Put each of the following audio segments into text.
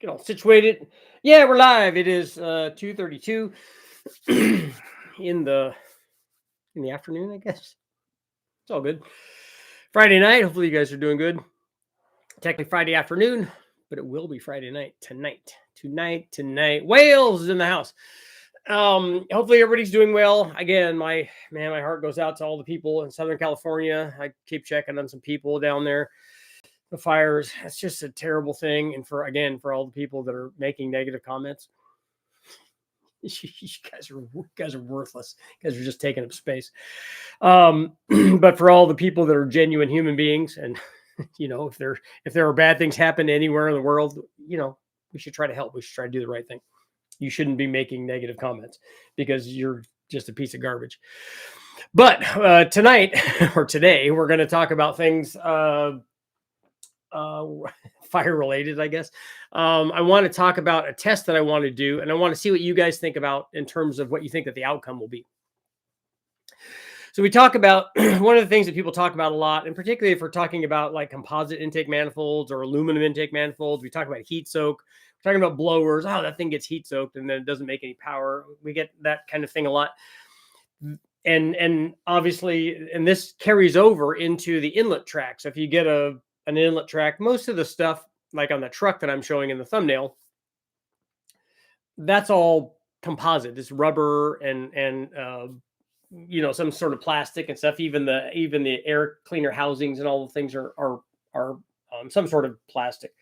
Get all situated. Yeah, we're live. It is 2:32 in the afternoon, I guess. It's all good. Friday night. Hopefully you guys are doing good. Technically Friday afternoon, but it will be Friday night tonight. Tonight. Wales is in the house. Hopefully everybody's doing well. Again, my heart goes out to all the people in Southern California. I keep checking on some people down there. The fires, it's just a terrible thing. And for all the people that are making negative comments, you guys are worthless. You guys are just taking up space. But for all the people that are genuine human beings, and if there are bad things happen anywhere in the world, we should try to help. We should try to do the right thing. You shouldn't be making negative comments because you're just a piece of garbage. But tonight or today, we're going to talk about things fire related, I guess. I want to talk about a test that I want to do, and I want to see what you guys think about in terms of what you think that the outcome will be. So we talk about one of the things that people talk about a lot, and particularly if we're talking about like composite intake manifolds or aluminum intake manifolds, we talk about heat soak. We're talking about blowers. Oh, that thing gets heat soaked and then it doesn't make any power. We get that kind of thing a lot. And obviously, and this carries over into the inlet track. So if you get an inlet track, most of the stuff like on the truck that I'm showing in the thumbnail, that's all composite. It's rubber and some sort of plastic and stuff. Even the air cleaner housings and all the things are some sort of plastic.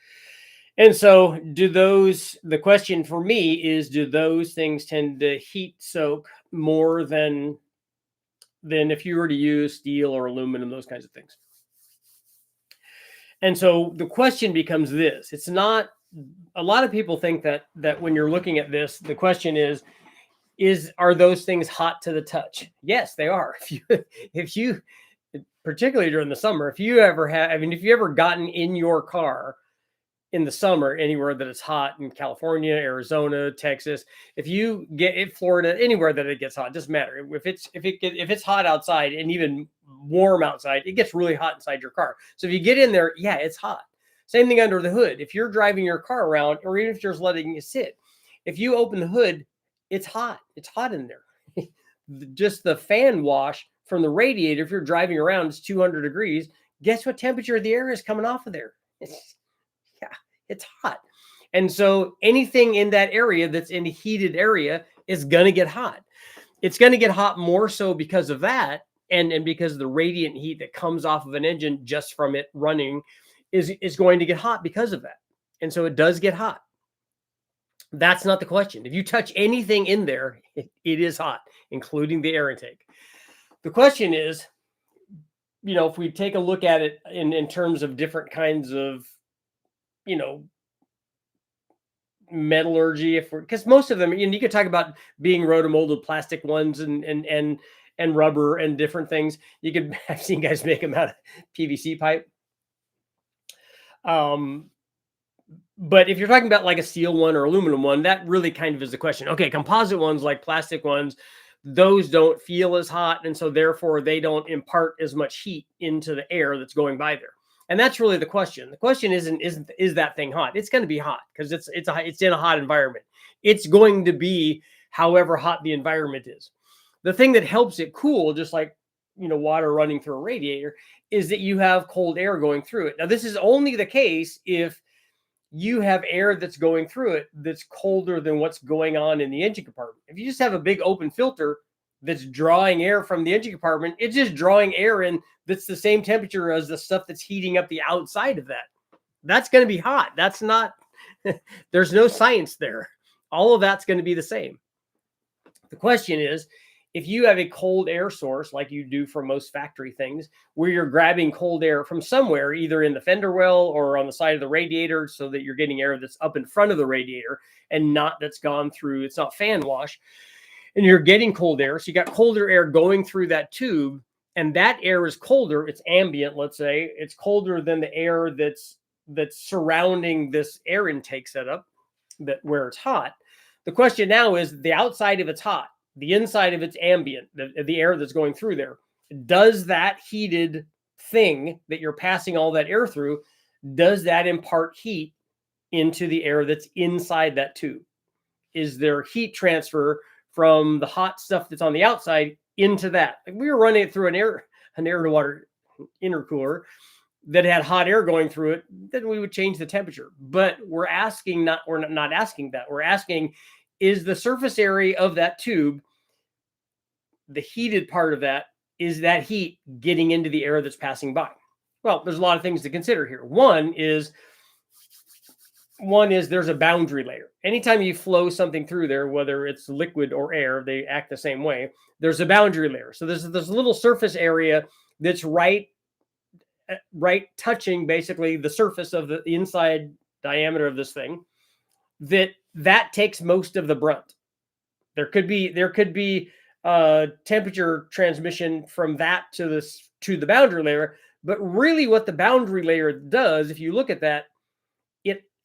And so the question for me is, do those things tend to heat soak more than if you were to use steel or aluminum, those kinds of things? And so the question becomes this. It's not, a lot of people think that when you're looking at this, the question are those things hot to the touch? Yes, they are. If you particularly during the summer, if you ever gotten in your car in the summer anywhere that it's hot, in California, Arizona, Texas, if you get in Florida, anywhere that it gets hot, it doesn't matter. If it's hot outside and even warm outside, it gets really hot inside your car. So if you get in there, yeah, it's hot. Same thing under the hood. If you're driving your car around, or even if you're just letting it sit, if you open the hood, it's hot. It's hot in there. Just the fan wash from the radiator, if you're driving around, it's 200 degrees. Guess what temperature the air is coming off of there? It's hot. And so anything in that area that's in a heated area is going to get hot. It's going to get hot more so because of that, and because the radiant heat that comes off of an engine just from it running is going to get hot because of that. And so it does get hot. That's not the question. If you touch anything in there, it is hot, including the air intake. The question is, if we take a look at it in terms of different kinds of metallurgy, because most of them, you could talk about being rotomolded plastic ones and rubber and different things. I've seen guys make them out of PVC pipe. But if you're talking about like a steel one or aluminum one, that really kind of is the question. Okay, composite ones like plastic ones, those don't feel as hot, and so therefore they don't impart as much heat into the air that's going by there. And that's really the question. The question isn't is that thing hot? It's going to be hot because it's in a hot environment. It's going to be however hot the environment is. The thing that helps it cool, just like water running through a radiator, is that you have cold air going through it. Now, this is only the case if you have air that's going through it that's colder than what's going on in the engine compartment. If you just have a big open filter that's drawing air from the engine compartment, it's just drawing air in that's the same temperature as the stuff that's heating up the outside of that. That's going to be hot. That's not, there's no science there. All of that's going to be the same. The question is, if you have a cold air source, like you do for most factory things, where you're grabbing cold air from somewhere, either in the fender well or on the side of the radiator, so that you're getting air that's up in front of the radiator and not that's gone through, it's not fan wash, and you're getting cold air. So you got colder air going through that tube, and that air is colder. It's ambient, let's say. It's colder than the air that's surrounding this air intake setup, where it's hot. The question now is, the outside of it's hot. The inside of it's ambient, the air that's going through there. Does that heated thing that you're passing all that air through, does that impart heat into the air that's inside that tube? Is there heat transfer from the hot stuff that's on the outside into that? Like we were running it through an air to water intercooler that had hot air going through it, then we would change the temperature. But we're not asking that. We're asking, is the surface area of that tube, the heated part of that, is that heat getting into the air that's passing by? Well, there's a lot of things to consider here. One is there's a boundary layer. Anytime you flow something through there, whether it's liquid or air, they act the same way. There's a boundary layer. So there's this little surface area that's right touching basically the surface of the inside diameter of this thing. That takes most of the brunt. There could be temperature transmission from that to the boundary layer, but really what the boundary layer does, if you look at that,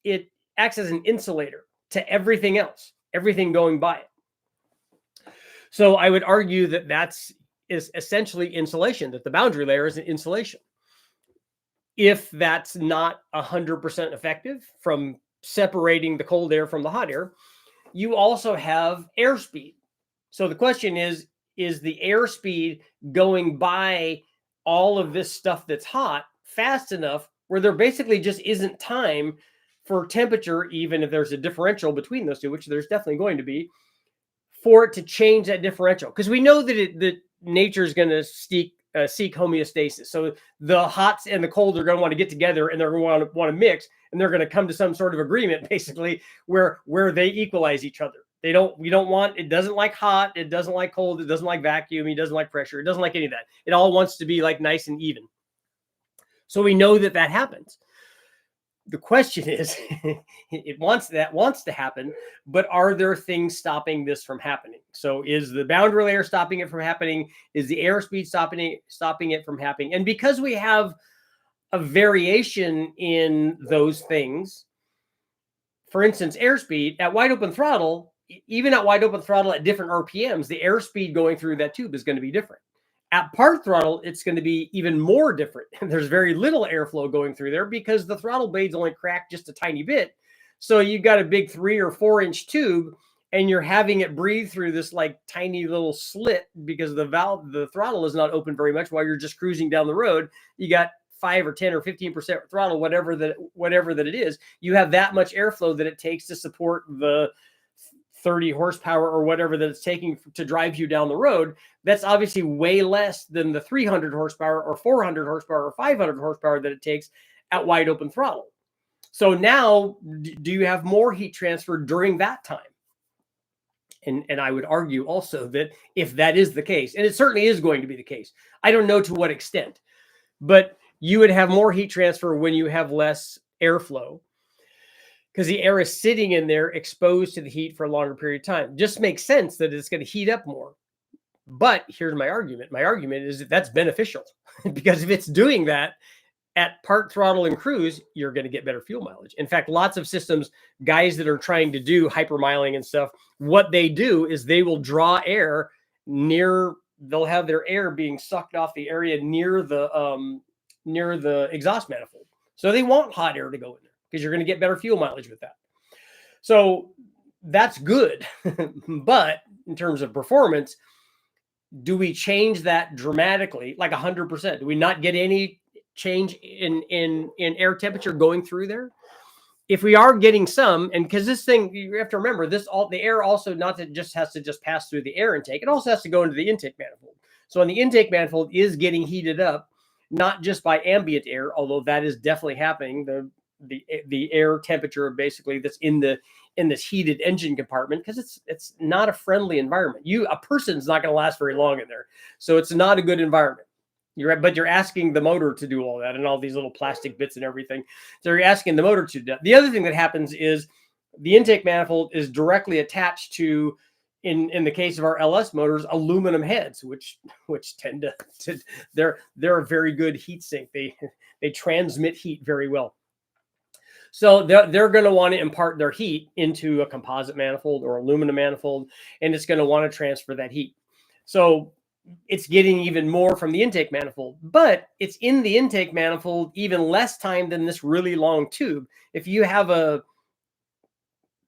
it acts as an insulator to everything else, everything going by it. So I would argue that is essentially insulation, that the boundary layer is an insulation. If that's not 100% effective from separating the cold air from the hot air, you also have airspeed. So the question is the airspeed going by all of this stuff that's hot fast enough where there basically just isn't time for temperature, even if there's a differential between those two, which there's definitely going to be, for it to change that differential? Because we know that nature is going to seek homeostasis. So the hots and the colds are going to want to get together, and they're going to want to mix, and they're going to come to some sort of agreement, basically, where they equalize each other. It doesn't like hot, it doesn't like cold, it doesn't like vacuum, it doesn't like pressure, it doesn't like any of that. It all wants to be like nice and even. So we know that happens. The question is, it wants to happen, but are there things stopping this from happening? So is the boundary layer stopping it from happening? Is the airspeed stopping it from happening? And because we have a variation in those things, for instance, airspeed at wide open throttle, even at wide open throttle at different RPMs, the airspeed going through that tube is going to be different. At part throttle, it's going to be even more different. There's very little airflow going through there because the throttle blades only crack just a tiny bit. So you've got a big 3 or 4 inch tube, and you're having it breathe through this like tiny little slit because the throttle is not open very much while you're just cruising down the road. You got 5 or 10 or 15% throttle, whatever that it is. You have that much airflow that it takes to support the 30 horsepower or whatever that it's taking to drive you down the road. That's obviously way less than the 300 horsepower or 400 horsepower or 500 horsepower that it takes at wide open throttle. So now, do you have more heat transfer during that time? And I would argue also that if that is the case, and it certainly is going to be the case, I don't know to what extent, but you would have more heat transfer when you have less airflow, because the air is sitting in there exposed to the heat for a longer period of time. Just makes sense that it's going to heat up more. But here's my argument. My argument is that that's beneficial because if it's doing that at part throttle and cruise, you're going to get better fuel mileage. In fact, lots of systems, guys that are trying to do hypermiling and stuff, what they do is they will draw air they'll have their air being sucked off the area near the exhaust manifold. So they want hot air to go in there, because you're going to get better fuel mileage with that. So that's good. But in terms of performance, do we change that dramatically, like 100%? Do we not get any change in air temperature going through there? If we are getting some, and because this thing, you have to remember, the air also not that just has to just pass through the air intake, it also has to go into the intake manifold. So when the intake manifold is getting heated up, not just by ambient air, although that is definitely happening, the air temperature basically that's in this heated engine compartment, because it's not a friendly environment. A person's not going to last very long in there, so it's not a good environment. But you're asking the motor to do all that and all these little plastic bits and everything. So you're asking the motor to do that. The other thing that happens is the intake manifold is directly attached to, in the case of our LS motors, aluminum heads, which tend to they're a very good heat sink. They transmit heat very well. So they're going to want to impart their heat into a composite manifold or aluminum manifold, and it's going to want to transfer that heat. So it's getting even more from the intake manifold, but it's in the intake manifold even less time than this really long tube. If you have a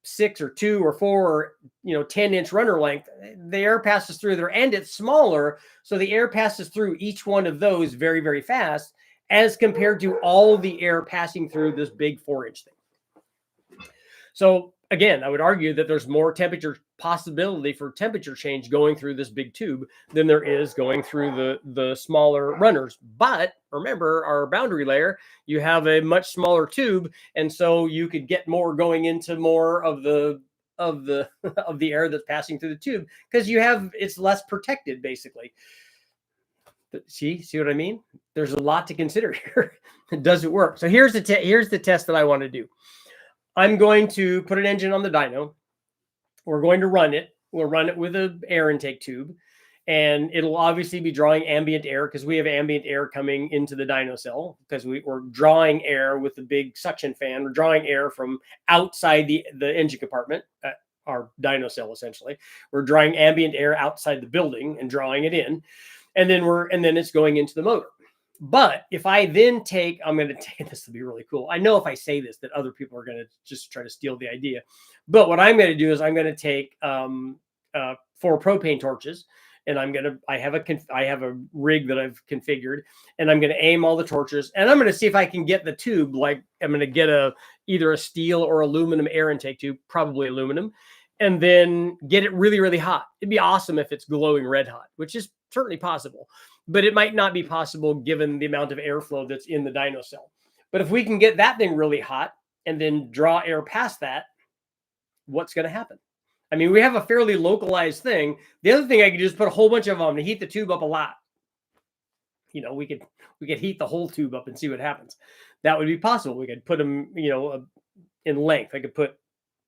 6 or 2 or 4 or 10-inch runner length, the air passes through there, and it's smaller, so the air passes through each one of those very, very fast, as compared to all the air passing through this big 4-inch thing. So again, I would argue that there's more temperature possibility for temperature change going through this big tube than there is going through the smaller runners. But remember, our boundary layer, you have a much smaller tube, and so you could get more going into more of the of the air that's passing through the tube, because it's less protected basically. See what I mean? There's a lot to consider here. Does it work? So here's the test that I want to do. I'm going to put an engine on the dyno. We're going to run it. We'll run it with an air intake tube, and it'll obviously be drawing ambient air, because we have ambient air coming into the dyno cell, because we're drawing air with the big suction fan. We're drawing air from outside the engine compartment, our dyno cell essentially. We're drawing ambient air outside the building and drawing it in, and then it's going into the motor. But if I then I'm going to take, this will be really cool. I know if I say this that other people are going to just try to steal the idea. But what I'm going to do is I'm going to take 4 propane torches, and I have a rig that I've configured, and I'm going to aim all the torches, and I'm going to see if I can get the tube, like I'm going to get either a steel or aluminum air intake tube, probably aluminum, and then get it really, really hot. It'd be awesome if it's glowing red hot, which is certainly possible. But it might not be possible given the amount of airflow that's in the dyno cell. But if we can get that thing really hot and then draw air past that, what's going to happen? I mean, we have a fairly localized thing. The other thing, I could just put a whole bunch of them to heat the tube up a lot. We could heat the whole tube up and see what happens. That would be possible. We could put them, in length. I could put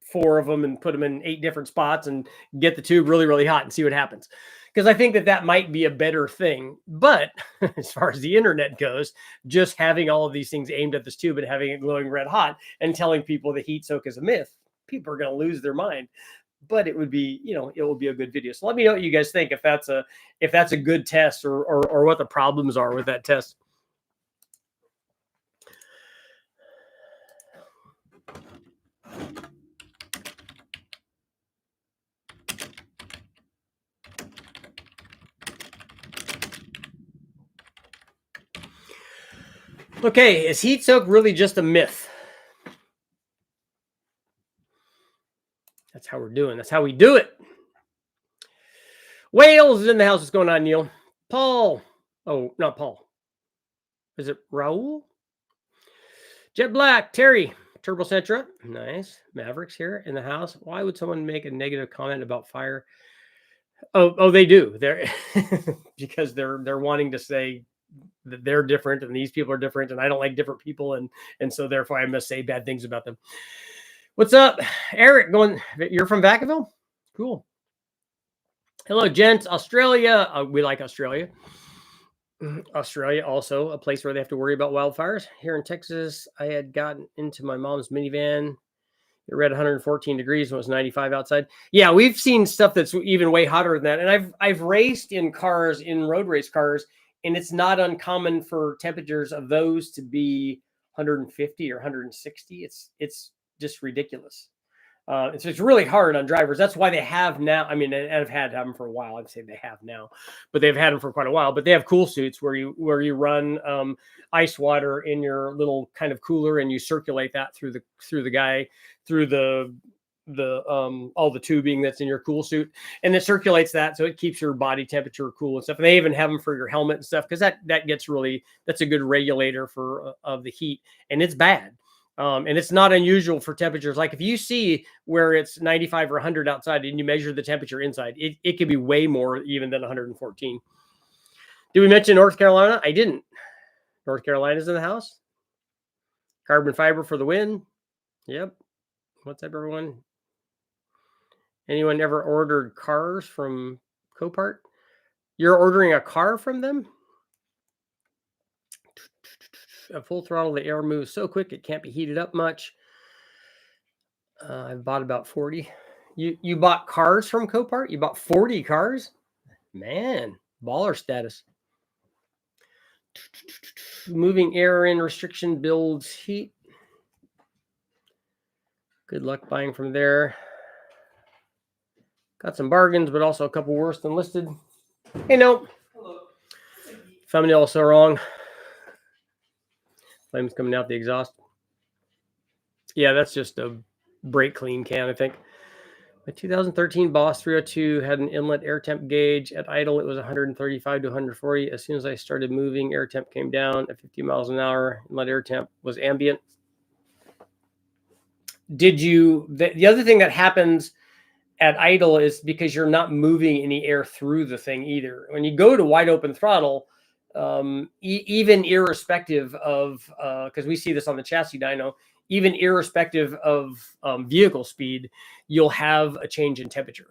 4 of them and put them in 8 different spots and get the tube really, really hot and see what happens. Because I think that might be a better thing. But as far as the internet goes, just having all of these things aimed at this tube and having it glowing red hot and telling people the heat soak is a myth, people are going to lose their mind. But it would be, it will be a good video. So let me know what you guys think, if that's a good test, or what the problems are with that test. Okay, is heat soak really just a myth? That's how we're doing. That's how we do it. Wales is in the house. What's going on, Neil? Paul. Oh, not Paul. Is it Raul? Jet Black. Terry. Turbo Centra. Nice. Mavericks here in the house. Why would someone make a negative comment about fire? Oh, they do. They're because they're wanting to say that they're different and these people are different, and I don't like different people, and so therefore I must say bad things about them. What's up, Eric? You're from Vacaville? Cool. Hello, gents. Australia. We like Australia. Australia, also a place where they have to worry about wildfires. Here in Texas, I had gotten into my mom's minivan. It read 114 degrees when it was 95 outside. Yeah, we've seen stuff that's even way hotter than that. And I've raced in cars, in road race cars, and it's not uncommon for temperatures of those to be 150 or 160. It's just ridiculous. It's really hard on drivers. That's why they have now. I mean, I've had them for a while. I'd say they have now, but they've had them for quite a while. But they have cool suits where you run ice water in your little kind of cooler, and you circulate that through all the tubing that's in your cool suit, and it circulates that, so it keeps your body temperature cool and stuff. And they even have them for your helmet and stuff, because that's a good regulator of the heat, and it's bad. And it's not unusual for temperatures. Like if you see where it's 95 or 100 outside and you measure the temperature inside, it could be way more even than 114. Did we mention North Carolina? I didn't. North Carolina's in the house. Carbon fiber for the win. Yep. What's up, everyone? Anyone ever ordered cars from Copart? You're ordering a car from them? At full throttle, the air moves so quick it can't be heated up much. I've bought about 40. You bought cars from Copart? You bought 40 cars? Man, baller status. Moving air in restriction builds heat. Good luck buying from there. Got some bargains, but also a couple worse than listed. Hey, no. Thumbnail so wrong. Flames coming out the exhaust. Yeah, that's just a brake clean can, I think. My 2013 Boss 302 had an inlet air temp gauge. At idle, it was 135 to 140. As soon as I started moving, air temp came down at 50 miles an hour. Inlet air temp was ambient. The other thing that happens at idle is because you're not moving any air through the thing either. When you go to wide open throttle, even irrespective of, because we see this on the chassis dyno, even irrespective of vehicle speed, you'll have a change in temperature.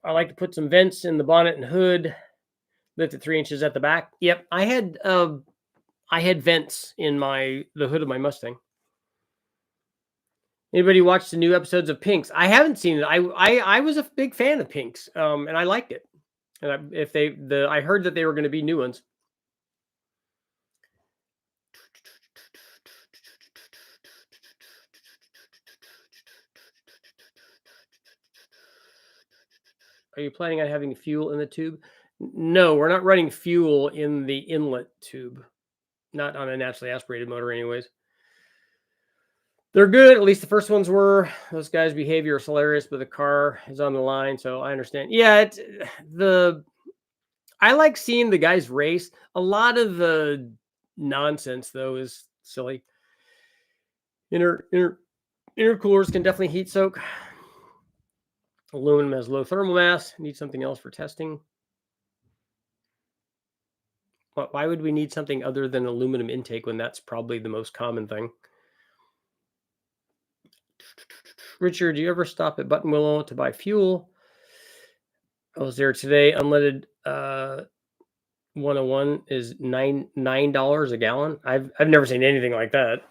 I like to put some vents in the bonnet and hood, lift it 3 inches at the back. Yep, I had vents in the hood of my Mustang. Anybody watch the new episodes of Pinks? I haven't seen it. I was a big fan of Pinks, and I liked it. And I heard that they were going to be new ones. Are you planning on having fuel in the tube? No, we're not running fuel in the inlet tube. Not on a naturally aspirated motor anyways. They're good. At least the first ones were. Those guys' behavior is hilarious, but the car is on the line, so I understand. Yeah, I like seeing the guys race. A lot of the nonsense, though, is silly. Intercoolers can definitely heat soak. Aluminum has low thermal mass. Need something else for testing. Why would we need something other than aluminum intake when that's probably the most common thing? Richard, do you ever stop at Button Willow to buy fuel? I was there today. Unleaded 101 is $9 a gallon. I've never seen anything like that.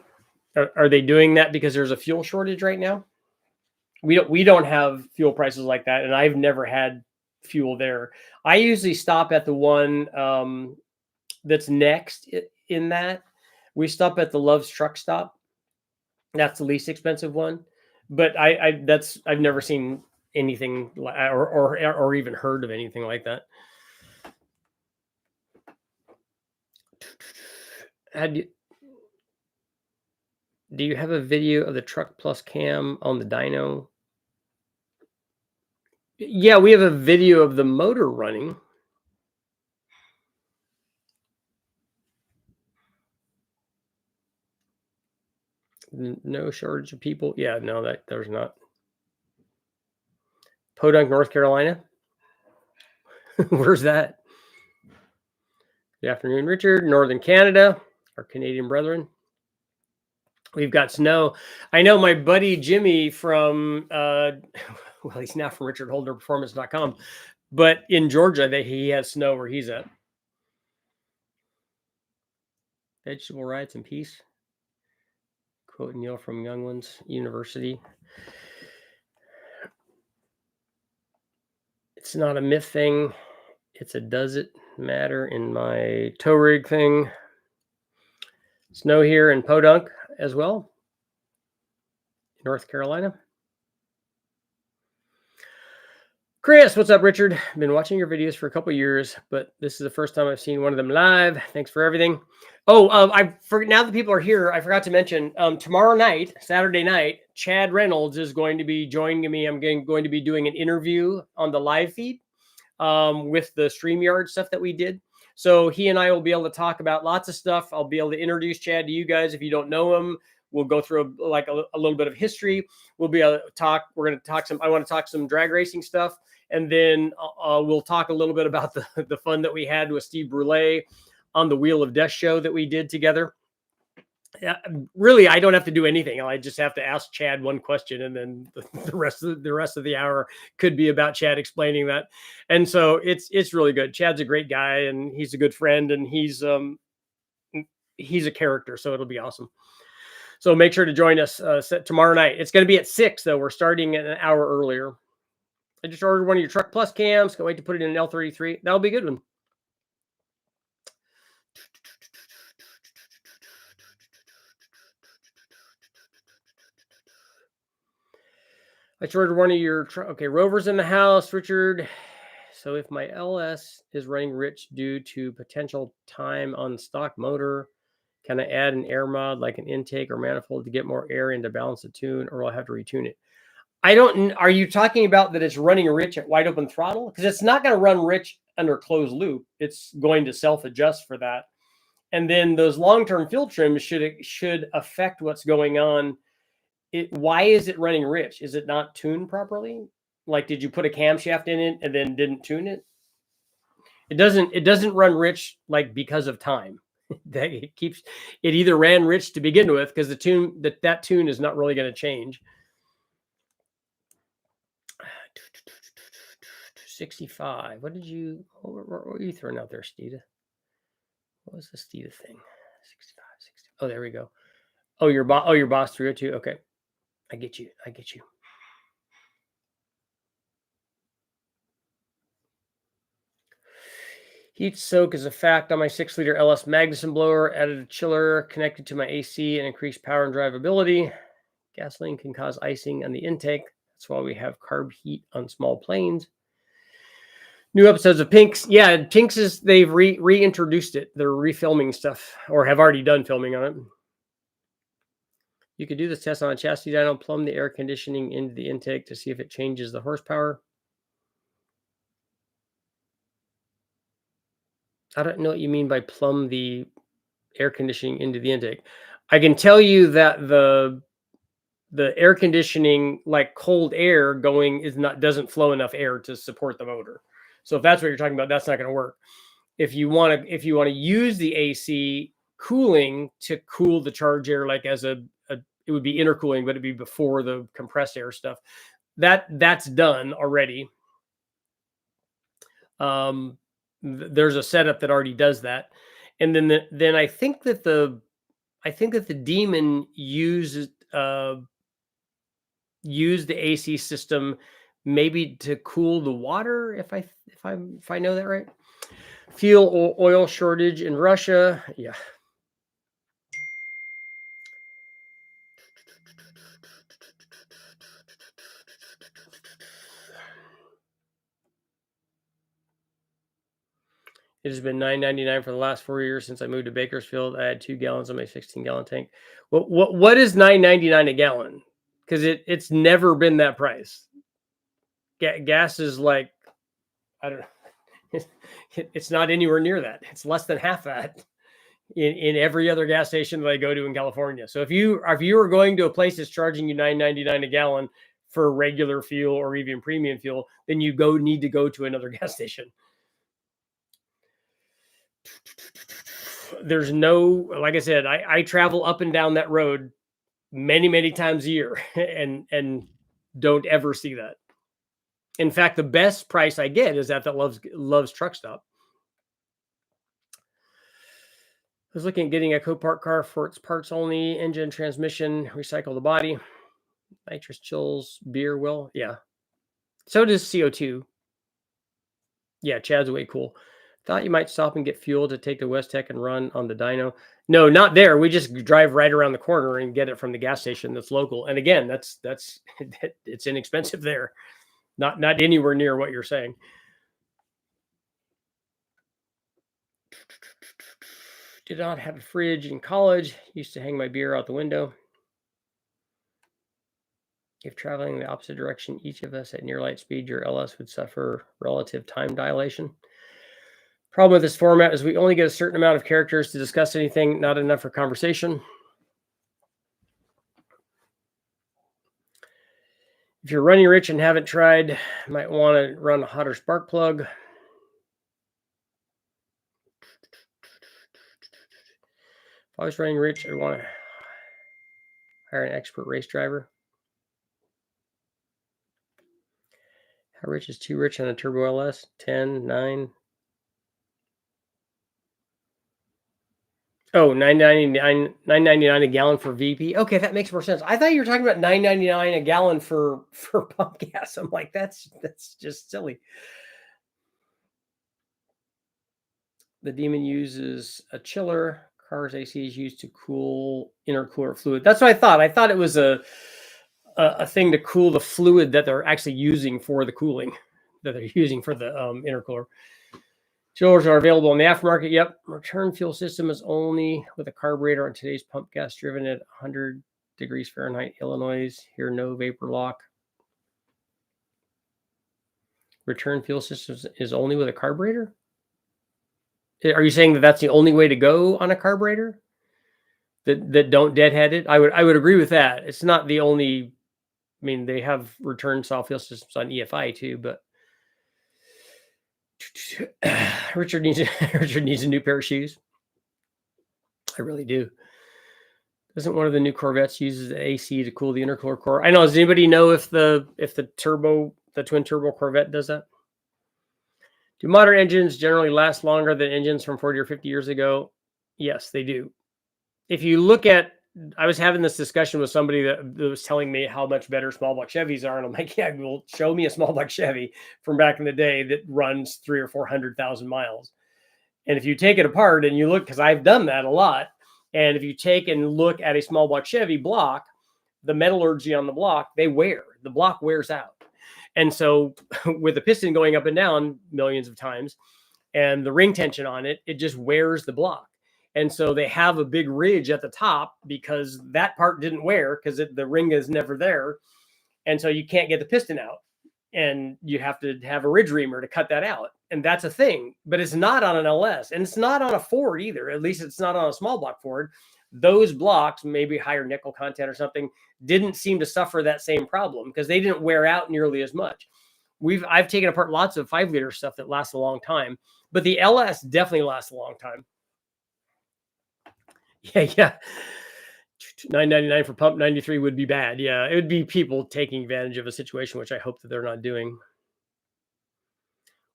Are they doing that because there's a fuel shortage right now? We don't have fuel prices like that, and I've never had fuel there. I usually stop at the one that's next in that. We stop at the Love's Truck Stop. That's the least expensive one, but I've never seen anything or even heard of anything like that. Do you have a video of the truck plus cam on the dyno? Yeah, we have a video of the motor running. No shortage of people. Yeah, no, there's not. Podunk, North Carolina. Where's that? Good afternoon, Richard. Northern Canada, our Canadian brethren. We've got snow. I know my buddy Jimmy from, well, he's now from RichardHolderPerformance.com, but in Georgia, he has snow where he's at. Vegetable rights and peace. Quote Neil from Young Ones University. It's not a myth thing. It's a does it matter in my tow rig thing. Snow here in Podunk as well. North Carolina. Chris, what's up, Richard? I've been watching your videos for a couple years, but this is the first time I've seen one of them live. Thanks for everything. Oh, now that people are here, I forgot to mention tomorrow night, Saturday night, Chad Reynolds is going to be joining me. I'm going to be doing an interview on the live feed with the StreamYard stuff that we did. So he and I will be able to talk about lots of stuff. I'll be able to introduce Chad to you guys if you don't know him. We'll go through a little bit of history. We'll be able to talk. We're going to talk I want to talk some drag racing stuff. And then we'll talk a little bit about the fun that we had with Steve Brule on the Wheel of Death show that we did together. Really, I don't have to do anything. I just have to ask Chad one question, and then the rest of the hour could be about Chad explaining that. And so it's really good. Chad's a great guy, and he's a good friend, and he's a character, so it'll be awesome. So make sure to join us tomorrow night. It's going to be at 6, though. We're starting an hour earlier. I just ordered one of your Truck Plus cams. Can't wait to put it in an L33. That'll be a good one. I started one of your okay, Rover's in the house, Richard. So if my LS is running rich due to potential time on stock motor, can I add an air mod like an intake or manifold to get more air in to balance the tune, or will I have to retune it? I don't. Are you talking about that it's running rich at wide open throttle? Because it's not going to run rich under closed loop. It's going to self adjust for that. And then those long term fuel trims should affect what's going on. Why is it running rich? Is it not tuned properly? Like, did you put a camshaft in it and then didn't tune it? It doesn't run rich like because of time. It either ran rich to begin with because the tune that tune is not really going to change. 65. What were you throwing out there, Steeda? What was the Steeda thing? 65, 60. Oh, there we go. Oh, your boss 302. Okay. I get you. Heat soak is a fact on my 6-liter LS Magnuson blower. Added a chiller connected to my AC and increased power and drivability. Gasoline can cause icing on the intake. That's why we have carb heat on small planes. New episodes of Pinks. Yeah, Pinks they've reintroduced it. They're refilming stuff or have already done filming on it. You could do this test on a chassis dyno, plumb the air conditioning into the intake to see if it changes the horsepower. I don't know what you mean by plumb the air conditioning into the intake. I can tell you that the air conditioning, like cold air going, doesn't flow enough air to support the motor. So if that's what you're talking about, that's not going to work. If you want to use the AC cooling to cool the charge air, like as it would be intercooling, but it'd be before the compressed air stuff. That's done already. There's a setup that already does that, and then I think that the Demon used the AC system maybe to cool the water. If I know that right. Fuel oil shortage in Russia. Yeah. It has been $9.99 for the last 4 years since I moved to Bakersfield. I had 2 gallons on my 16-gallon tank. What is $9.99 a gallon? Because it's never been that price. Gas is like, I don't know. It's not anywhere near that. It's less than half that in every other gas station that I go to in California. So if you are going to a place that's charging you $9.99 a gallon for regular fuel or even premium fuel, then you need to go to another gas station. There's no, like I said, I travel up and down that road many times a year and don't ever see that. In fact, the best price I get is at that Love's truck stop. I was looking at getting a Copart car for its parts only, engine, transmission, recycle the body, nitrous chills, beer will. Yeah. So does CO2. Yeah, Chad's way cool. Thought you might stop and get fuel to take to West Tech and run on the dyno. No, not there. We just drive right around the corner and get it from the gas station that's local. And again, that's it's inexpensive there. Not anywhere near what you're saying. Did not have a fridge in college. Used to hang my beer out the window. If traveling in the opposite direction, each of us at near light speed, your LS would suffer relative time dilation. Problem with this format is we only get a certain amount of characters to discuss anything, not enough for conversation. If you're running rich and haven't tried, might want to run a hotter spark plug. If I was running rich, I'd want to hire an expert race driver. How rich is too rich on a turbo LS? 10, 9. Oh, $9.99 a gallon for VP. Okay, that makes more sense. I thought you were talking about $9.99 a gallon for pump gas. I'm like, that's just silly. The Demon uses a chiller. Car's AC is used to cool intercooler fluid. That's what I thought. I thought it was a a thing to cool the fluid that they're actually using for the cooling, that they're using for the intercooler. Chillers are available in the aftermarket. Yep. Return fuel system is only with a carburetor on today's pump gas driven at 100 degrees Fahrenheit, Illinois. Here, no vapor lock. Return fuel system is only with a carburetor? Are you saying that that's the only way to go on a carburetor? That don't deadhead it? I would agree with that. It's not the only. I mean, they have return style fuel systems on EFI too, but Richard needs a new pair of shoes. I really do. Doesn't one of the new Corvettes uses AC to cool the intercooler core? I know. Does anybody know if the twin turbo Corvette does that? Do modern engines generally last longer than engines from 40 or 50 years ago? Yes, they do. If you look at, I was having this discussion with somebody that was telling me how much better small block Chevys are, and I'm like, yeah, well, show me a small block Chevy from back in the day that runs 300,000 or 400,000 miles. And if you take it apart and you look, because I've done that a lot, and if you take and look at a small block Chevy block, the metallurgy on the block, the block wears out. And so with the piston going up and down millions of times and the ring tension on it, it just wears the block. And so they have a big ridge at the top because that part didn't wear because the ring is never there. And so you can't get the piston out. And you have to have a ridge reamer to cut that out. And that's a thing, but it's not on an LS and it's not on a Ford either. At least it's not on a small block Ford. Those blocks, maybe higher nickel content or something, didn't seem to suffer that same problem because they didn't wear out nearly as much. I've taken apart lots of 5-liter stuff that lasts a long time, but the LS definitely lasts a long time. Yeah. $9.99 for pump 93 would be bad. Yeah, it would be people taking advantage of a situation, which I hope that they're not doing.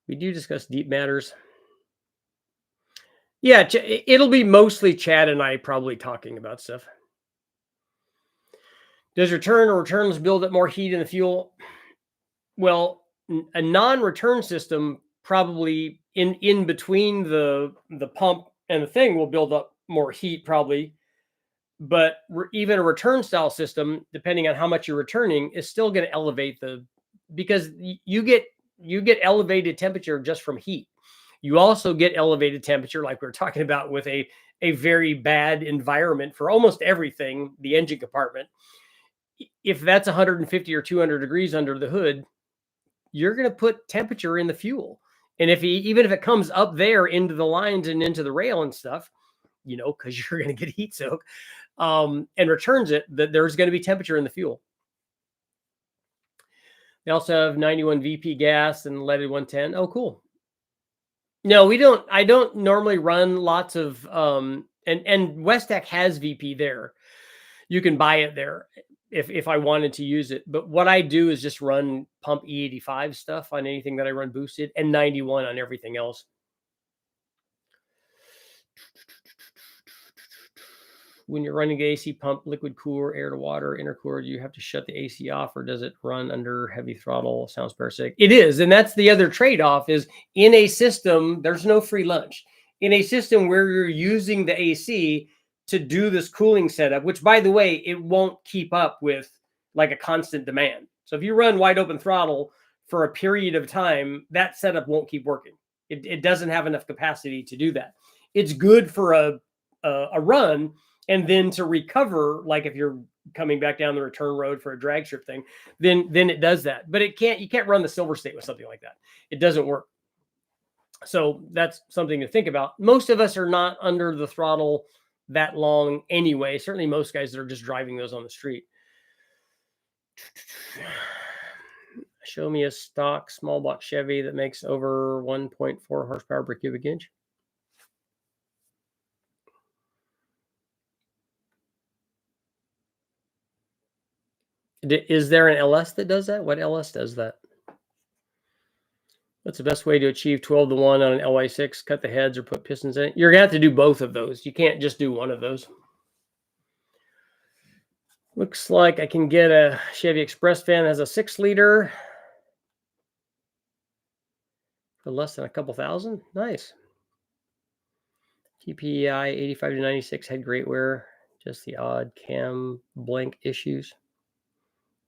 We do discuss deep matters. Yeah, it'll be mostly Chad and I probably talking about stuff. Does return or returns build up more heat in the fuel? Well, a non-return system probably in between the pump and the thing will build up more heat probably. But even a return style system, depending on how much you're returning, is still going to elevate because you get elevated temperature just from heat. You also get elevated temperature, like we were talking about, with a very bad environment for almost everything, the engine compartment. If that's 150 or 200 degrees under the hood, you're going to put temperature in the fuel. And even if it comes up there into the lines and into the rail and stuff, because you're going to get heat soak, and returns it, that there's going to be temperature in the fuel. They also have 91 VP gas and leaded 110. Oh, cool. No, we don't. I don't normally run lots of, and Westech has VP there. You can buy it there if I wanted to use it. But what I do is just run pump E85 stuff on anything that I run boosted and 91 on everything else. When you're running the AC pump, liquid cooler, air to water, intercooler, do you have to shut the AC off or does it run under heavy throttle? Sounds parasitic. It is. And that's the other trade-off is in a system, there's no free lunch. In a system where you're using the AC to do this cooling setup, which by the way, it won't keep up with like a constant demand. So if you run wide open throttle for a period of time, that setup won't keep working. It doesn't have enough capacity to do that. It's good for a run. And then to recover, like if you're coming back down the return road for a drag strip thing, then it does that. But you can't run the Silver State with something like that. It doesn't work. So that's something to think about. Most of us are not under the throttle that long anyway. Certainly most guys that are just driving those on the street. Show me a stock small block Chevy that makes over 1.4 horsepower per cubic inch. Is there an LS that does that? What LS does that? What's the best way to achieve 12-1 on an LY6? Cut the heads or put pistons in it? You're going to have to do both of those. You can't just do one of those. Looks like I can get a Chevy Express van that has a 6-liter for less than a couple thousand. Nice. TPI 85 to 96 had great wear. Just the odd cam blank issues.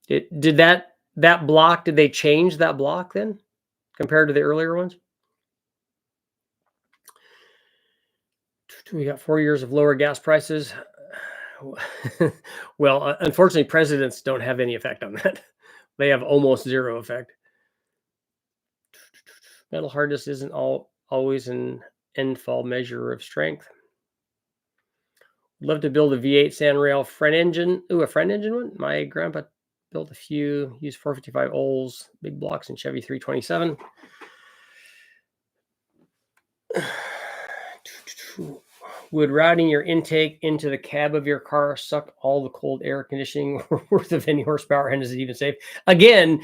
Did that block, did they change that block then compared to the earlier ones? We got 4 years of lower gas prices. Well, unfortunately, presidents don't have any effect on that. They have almost zero effect. Metal hardness isn't always an end-fall measure of strength. Love to build a V8 Sanrail front engine. Ooh, a front engine one? My grandpa built a few, used 455 Ols, big blocks in Chevy 327. Would routing your intake into the cab of your car suck all the cold air conditioning worth of any horsepower, and is it even safe? Again,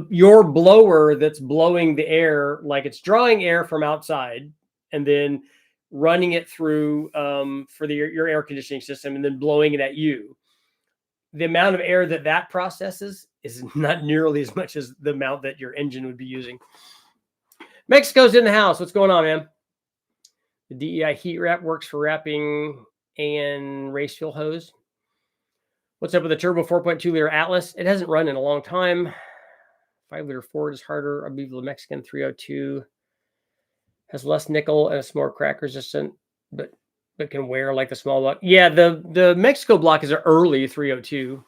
your blower that's blowing the air, like it's drawing air from outside and then running it through for your air conditioning system and then blowing it at you. The amount of air that processes is not nearly as much as the amount that your engine would be using. Mexico's in the house. What's going on, man? The DEI heat wrap works for wrapping and race fuel hose. What's up with the turbo 4.2 liter Atlas? It hasn't run in a long time. 5 liter Ford is harder. I believe the Mexican 302 has less nickel and it's more crack resistant, but can wear like the small block. Yeah, the Mexico block is an early 302.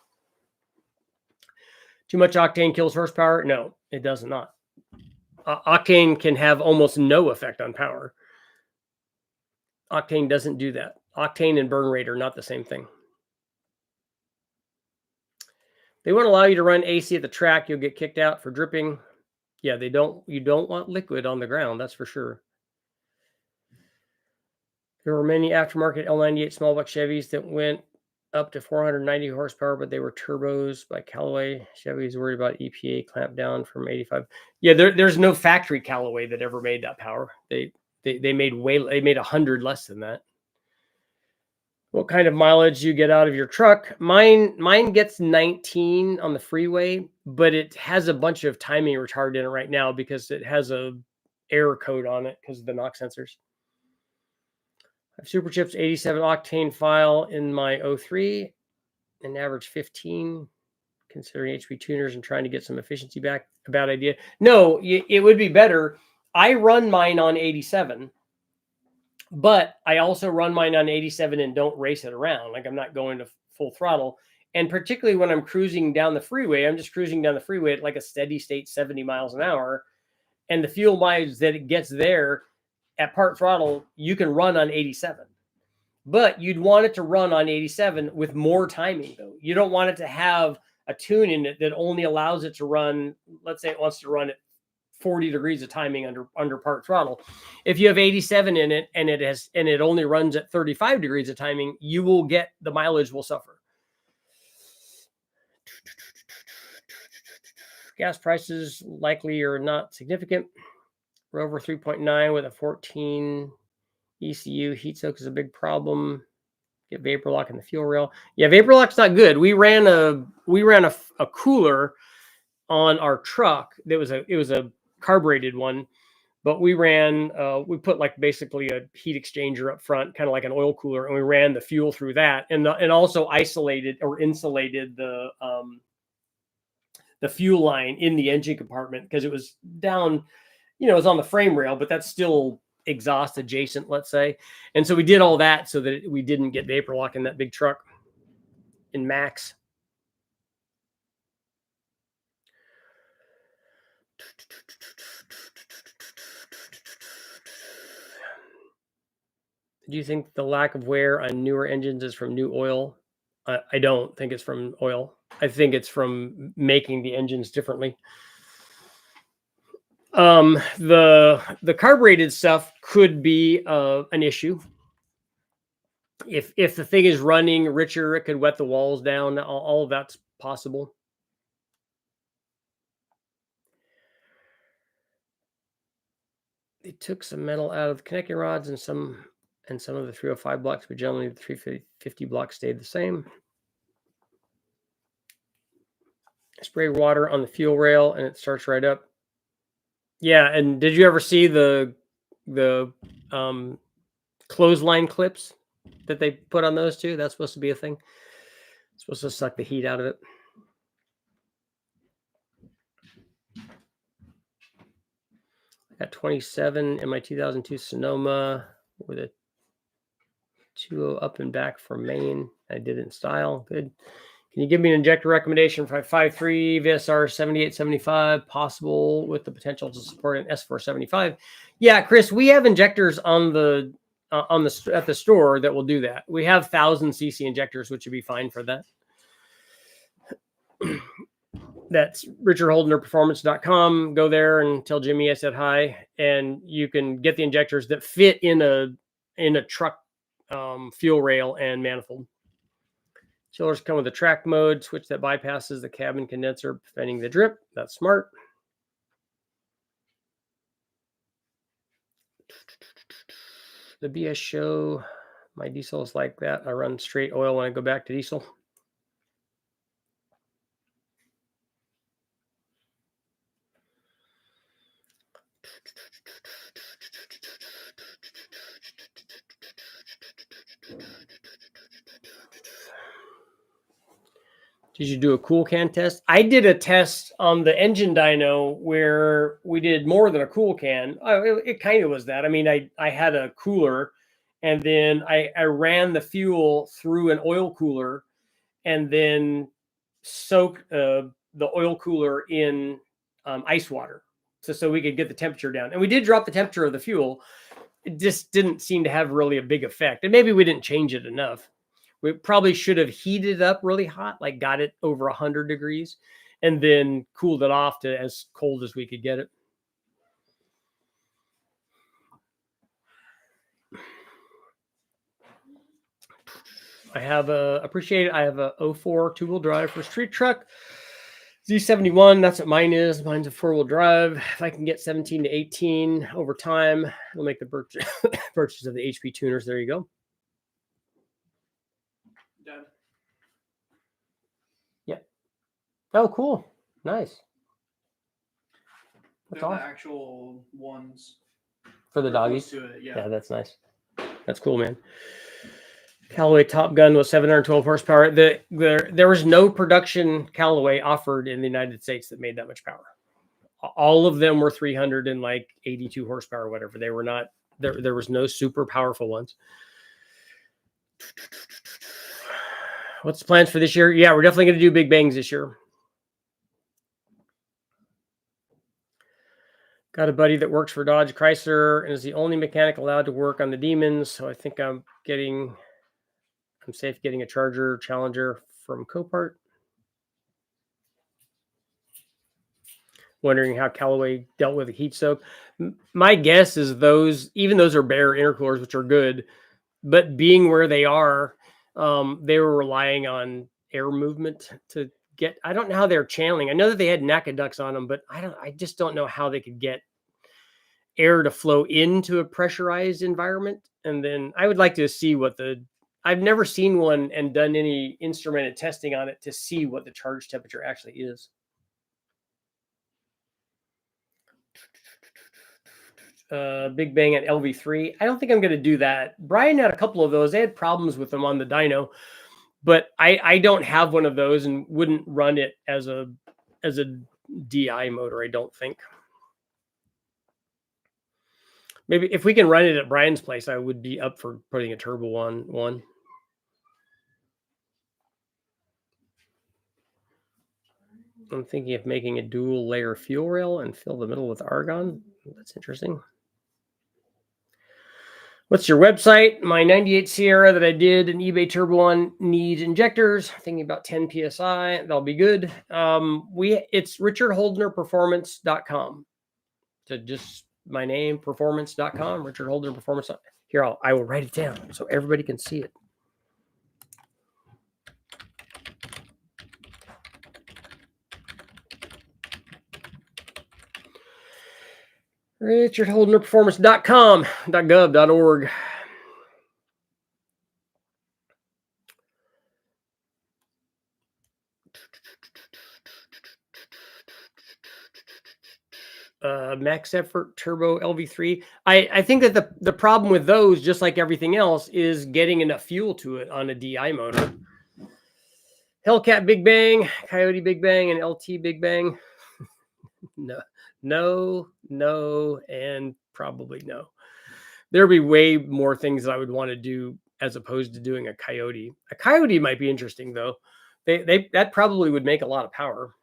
Too much octane kills horsepower? No, it does not. Octane can have almost no effect on power. Octane doesn't do that. Octane and burn rate are not the same thing. They won't allow you to run AC at the track. You'll get kicked out for dripping. Yeah, they don't. You don't want liquid on the ground. That's for sure. There were many aftermarket L98 small block Chevys that went up to 490 horsepower, but they were turbos by Callaway. Chevy's worried about EPA clamp down from 85. Yeah, there's no factory Callaway that ever made that power. They made 100 less than that. What kind of mileage you get out of your truck? Mine gets 19 on the freeway, but it has a bunch of timing retard in it right now because it has a error code on it because of the knock sensors. I have Superchips 87 octane file in my 03 and average 15. Considering HP tuners and trying to get some efficiency back, a bad idea. No, it would be better. I run mine on 87. But I also run mine on 87 and don't race it around. Like I'm not going to full throttle. And particularly when I'm cruising down the freeway, I'm just cruising down the freeway at like a steady state 70 miles an hour. And the fuel mileage that it gets there at part throttle, you can run on 87. But you'd want it to run on 87 with more timing, though. You don't want it to have a tune in it that only allows it to run, let's say it wants to run at 40 degrees of timing under part throttle. If you have 87 in it and it only runs at 35 degrees of timing, the mileage will suffer. Gas prices likely are not significant. Rover 3.9 with a 14 ECU heat soak is a big problem. Get vapor lock in the fuel rail. Yeah, vapor lock's not good. We ran a cooler on our truck. It was a carbureted one, but we put like basically a heat exchanger up front, kind of like an oil cooler, and we ran the fuel through that, and also isolated or insulated the fuel line in the engine compartment because it was down, it was on the frame rail, but that's still exhaust adjacent, let's say. And so we did all that so that we didn't get vapor lock in that big truck in Max. Do you think the lack of wear on newer engines is from new oil? I don't think it's from oil. I think it's from making the engines differently. The carbureted stuff could be an issue. If the thing is running richer, it could wet the walls down. All of that's possible. They took some metal out of the connecting rods and some of the 305 blocks, but generally the 350 blocks stayed the same. Spray water on the fuel rail and it starts right up. Yeah, and did you ever see the clothesline clips that they put on those too? That's supposed to be a thing. It's supposed to suck the heat out of it. Got 27 in my 2002 Sonoma with a 2.0 up and back from Maine. I did it in style. Good. Can you give me an injector recommendation for 5.3 VSR 7875, possible with the potential to support an S475? Yeah, Chris, we have injectors on the at the store that will do that. We have 1,000 cc injectors, which would be fine for that. That's richardholdnerperformance.com. Go there and tell Jimmy I said hi, and you can get the injectors that fit in a truck fuel rail and manifold. Chillers come with a track mode switch that bypasses the cabin condenser, preventing the drip. That's smart. The BS show, my diesel is like that. I run straight oil when I go back to diesel. Did you do a cool can test? I did a test on the engine dyno where we did more than a cool can. It kind of was that. I mean, I had a cooler, and then I ran the fuel through an oil cooler, and then soaked the oil cooler in ice water, so we could get the temperature down. And we did drop the temperature of the fuel. It just didn't seem to have really a big effect, and maybe we didn't change it enough. We probably should have heated it up really hot, like got it over 100 degrees, and then cooled it off to as cold as we could get it. I have a 04 two-wheel drive for street truck. Z71, that's what mine is. Mine's a four-wheel drive. If I can get 17 to 18 over time, I'll make the purchase of the HP tuners. There you go. Done. Yeah. Oh, cool. Nice. That's all. The actual ones for the doggies. To it, yeah, that's nice. That's cool, man. Callaway Top Gun was 712 horsepower. There was no production Callaway offered in the United States that made that much power. All of them were 382 horsepower or whatever. They were not there. There was no super powerful ones. What's the plans for this year? Yeah, we're definitely going to do big bangs this year. Got a buddy that works for Dodge Chrysler and is the only mechanic allowed to work on the Demons. So I think I'm safe getting a Charger Challenger from Copart. Wondering how Callaway dealt with a heat soak. My guess is those are bare intercoolers, which are good, but being where they are, they were relying on air movement to get. I don't know how they're channeling. I know that they had NACA ducts on them, but I just don't know how they could get air to flow into a pressurized environment. And then I would like to see I've never seen one and done any instrumented testing on it to see what the charge temperature actually is. Big Bang at LV3. I don't think I'm going to do that. Brian had a couple of those. They had problems with them on the dyno, but I don't have one of those and wouldn't run it as a DI motor, I don't think. Maybe if we can run it at Brian's place, I would be up for putting a turbo on one. I'm thinking of making a dual layer fuel rail and fill the middle with argon. That's interesting. What's your website? My 98 Sierra that I did an eBay turbo on needs injectors. Thinking about 10 PSI. That'll be good. It's richardholdnerperformance.com. So just my name, performance.com, Richard Holdner Performance. Here, I will write it down so everybody can see it. richardholdnerperformance.com, .gov.org. Max Effort Turbo LV3. I think that the problem with those, just like everything else, is getting enough fuel to it on a DI motor. Hellcat Big Bang, Coyote Big Bang, and LT Big Bang. No, no, and probably no. There'd be way more things that I would want to do as opposed to doing a coyote. A coyote might be interesting though. They that probably would make a lot of power.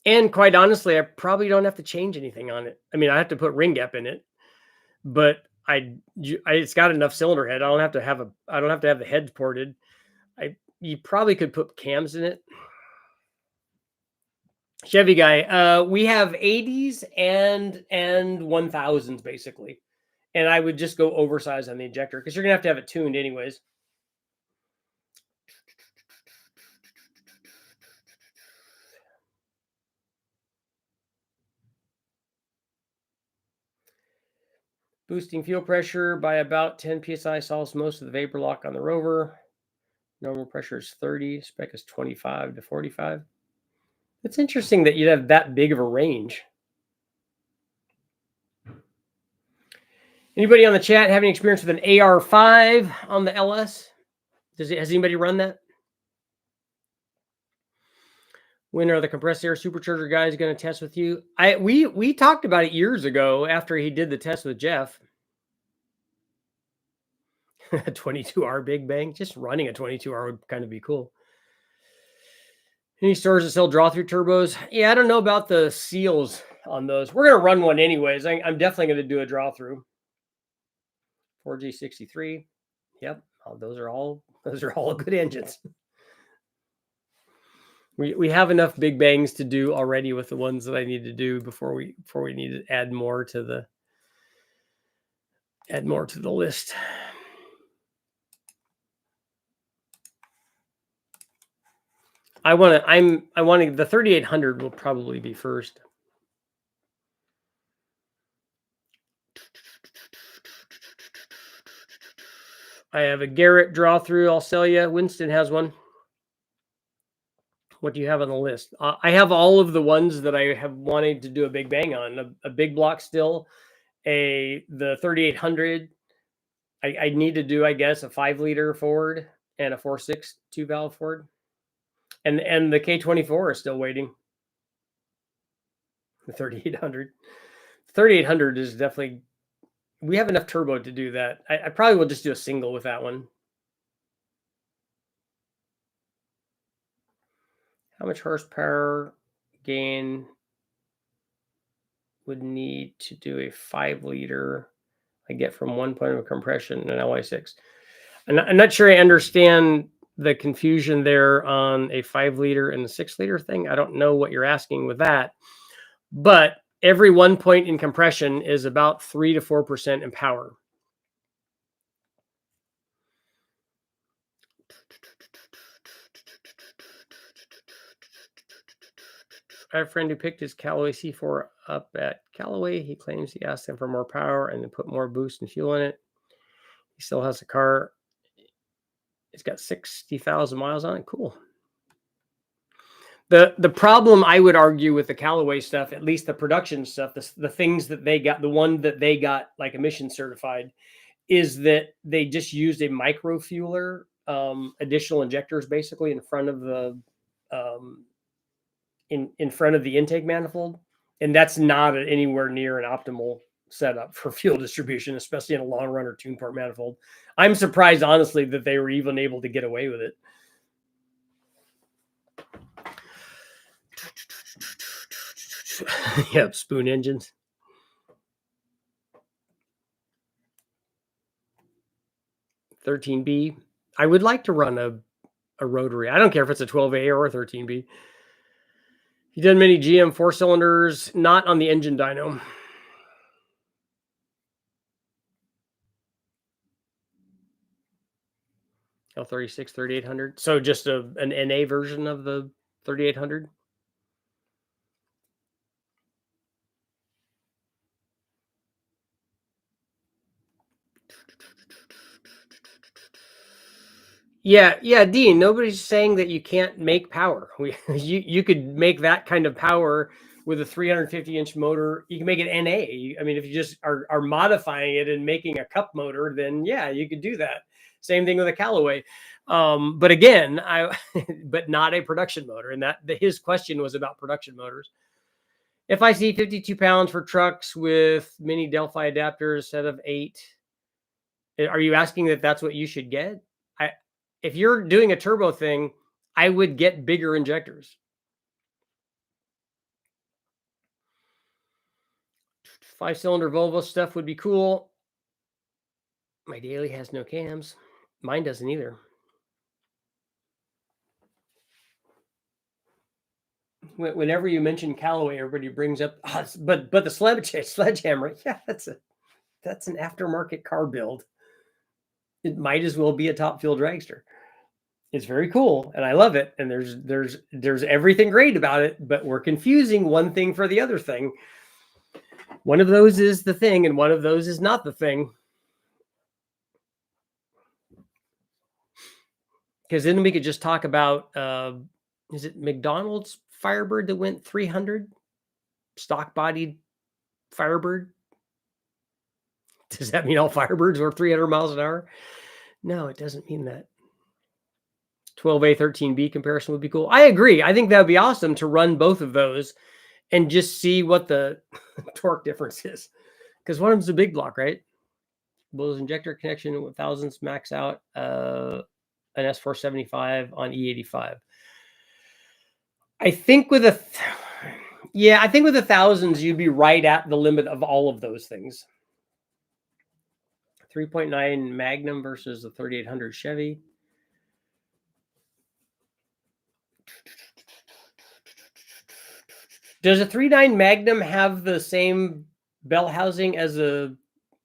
And quite honestly, I probably don't have to change anything on it. I mean, I have to put ring gap in it, but it's got enough cylinder head. I don't have to have the heads ported. You probably could put cams in it. Chevy guy, we have 80s and 1000s basically. And I would just go oversized on the injector because you're gonna have to have it tuned anyways. Boosting fuel pressure by about 10 psi solves most of the vapor lock on the rover. Normal pressure is 30, spec is 25 to 45. It's interesting that you'd have that big of a range. Anybody on the chat have any experience with an AR5 on the LS? Has anybody run that? When are the compressed air supercharger guys going to test with you? We talked about it years ago after he did the test with Jeff. 22R Big Bang. Just running a 22R would kind of be cool. Any stores that sell draw-through turbos? Yeah, I don't know about the seals on those. We're going to run one anyways. I'm definitely going to do a draw-through. 4G63. Yep. Oh, those are all good engines. We have enough big bangs to do already with the ones that I need to do before we need to add more to the list. I want the 3800 will probably be first. I have a Garrett draw through. I'll sell you. Winston has one. What do you have on the list? I have all of the ones that I have wanted to do a big bang on. A big block still, the 3800. I need to do, I guess, a 5-liter Ford and a 4.6 2-valve Ford, and the K24 is still waiting. The 3800. 3800 is definitely. We have enough turbo to do that. I probably will just do a single with that one. How much horsepower gain would need to do a 5-liter? I get from 1 point of compression in an LY6. I'm not sure I understand the confusion there on a 5-liter and the 6-liter thing. I don't know what you're asking with that, but every 1 point in compression is about 3 to 4% in power. I have a friend who picked his Callaway C4 up at Callaway. He claims he asked them for more power and then put more boost and fuel in it. He still has a car. It's got 60,000 miles on it. Cool. The problem I would argue with the Callaway stuff, at least the production stuff, the things that they got, the one that they got like emission certified, is that they just used a micro fueler, additional injectors basically in front of the in front of the intake manifold, and that's not anywhere near an optimal setup for fuel distribution, especially in a long run or tune part manifold. I'm surprised, honestly, that they were even able to get away with it. Yep, spoon engines. (13B). I would like to run a rotary. I don't care if it's a 12A or a 13B. You've done many GM 4-cylinders, not on the engine dyno. L36 3800. So just an NA version of the 3800. Yeah, Dean. Nobody's saying that you can't make power. You could make that kind of power with a 350-inch motor. You can make it NA. I mean, if you just are modifying it and making a cup motor, then yeah, you could do that. Same thing with a Callaway. But again, but not a production motor. And his question was about production motors. If I see 52 pounds for trucks with mini Delphi adapters instead of 8, are you asking that that's what you should get? If you're doing a turbo thing, I would get bigger injectors. 5-cylinder Volvo stuff would be cool. My daily has no cams. Mine doesn't either. Whenever you mention Callaway, everybody brings up, but the sledgehammer. Yeah, that's an aftermarket car build. It might as well be a top fuel dragster. It's very cool, and I love it. And there's everything great about it, but we're confusing one thing for the other thing. One of those is the thing, and one of those is not the thing. Because then we could just talk about, is it McDonald's Firebird that went 300? Stock-bodied Firebird? Does that mean all Firebirds were 300 miles an hour? No, it doesn't mean that. 12A, 13B comparison would be cool. I agree. I think that would be awesome to run both of those and just see what the torque difference is. Because one of them's a big block, right? Those injector connection with thousands max out an S475 on E85. I think with I think with the thousands, you'd be right at the limit of all of those things. 3.9 Magnum versus the 3800 Chevy. Does a 3.9 Magnum have the same bell housing as a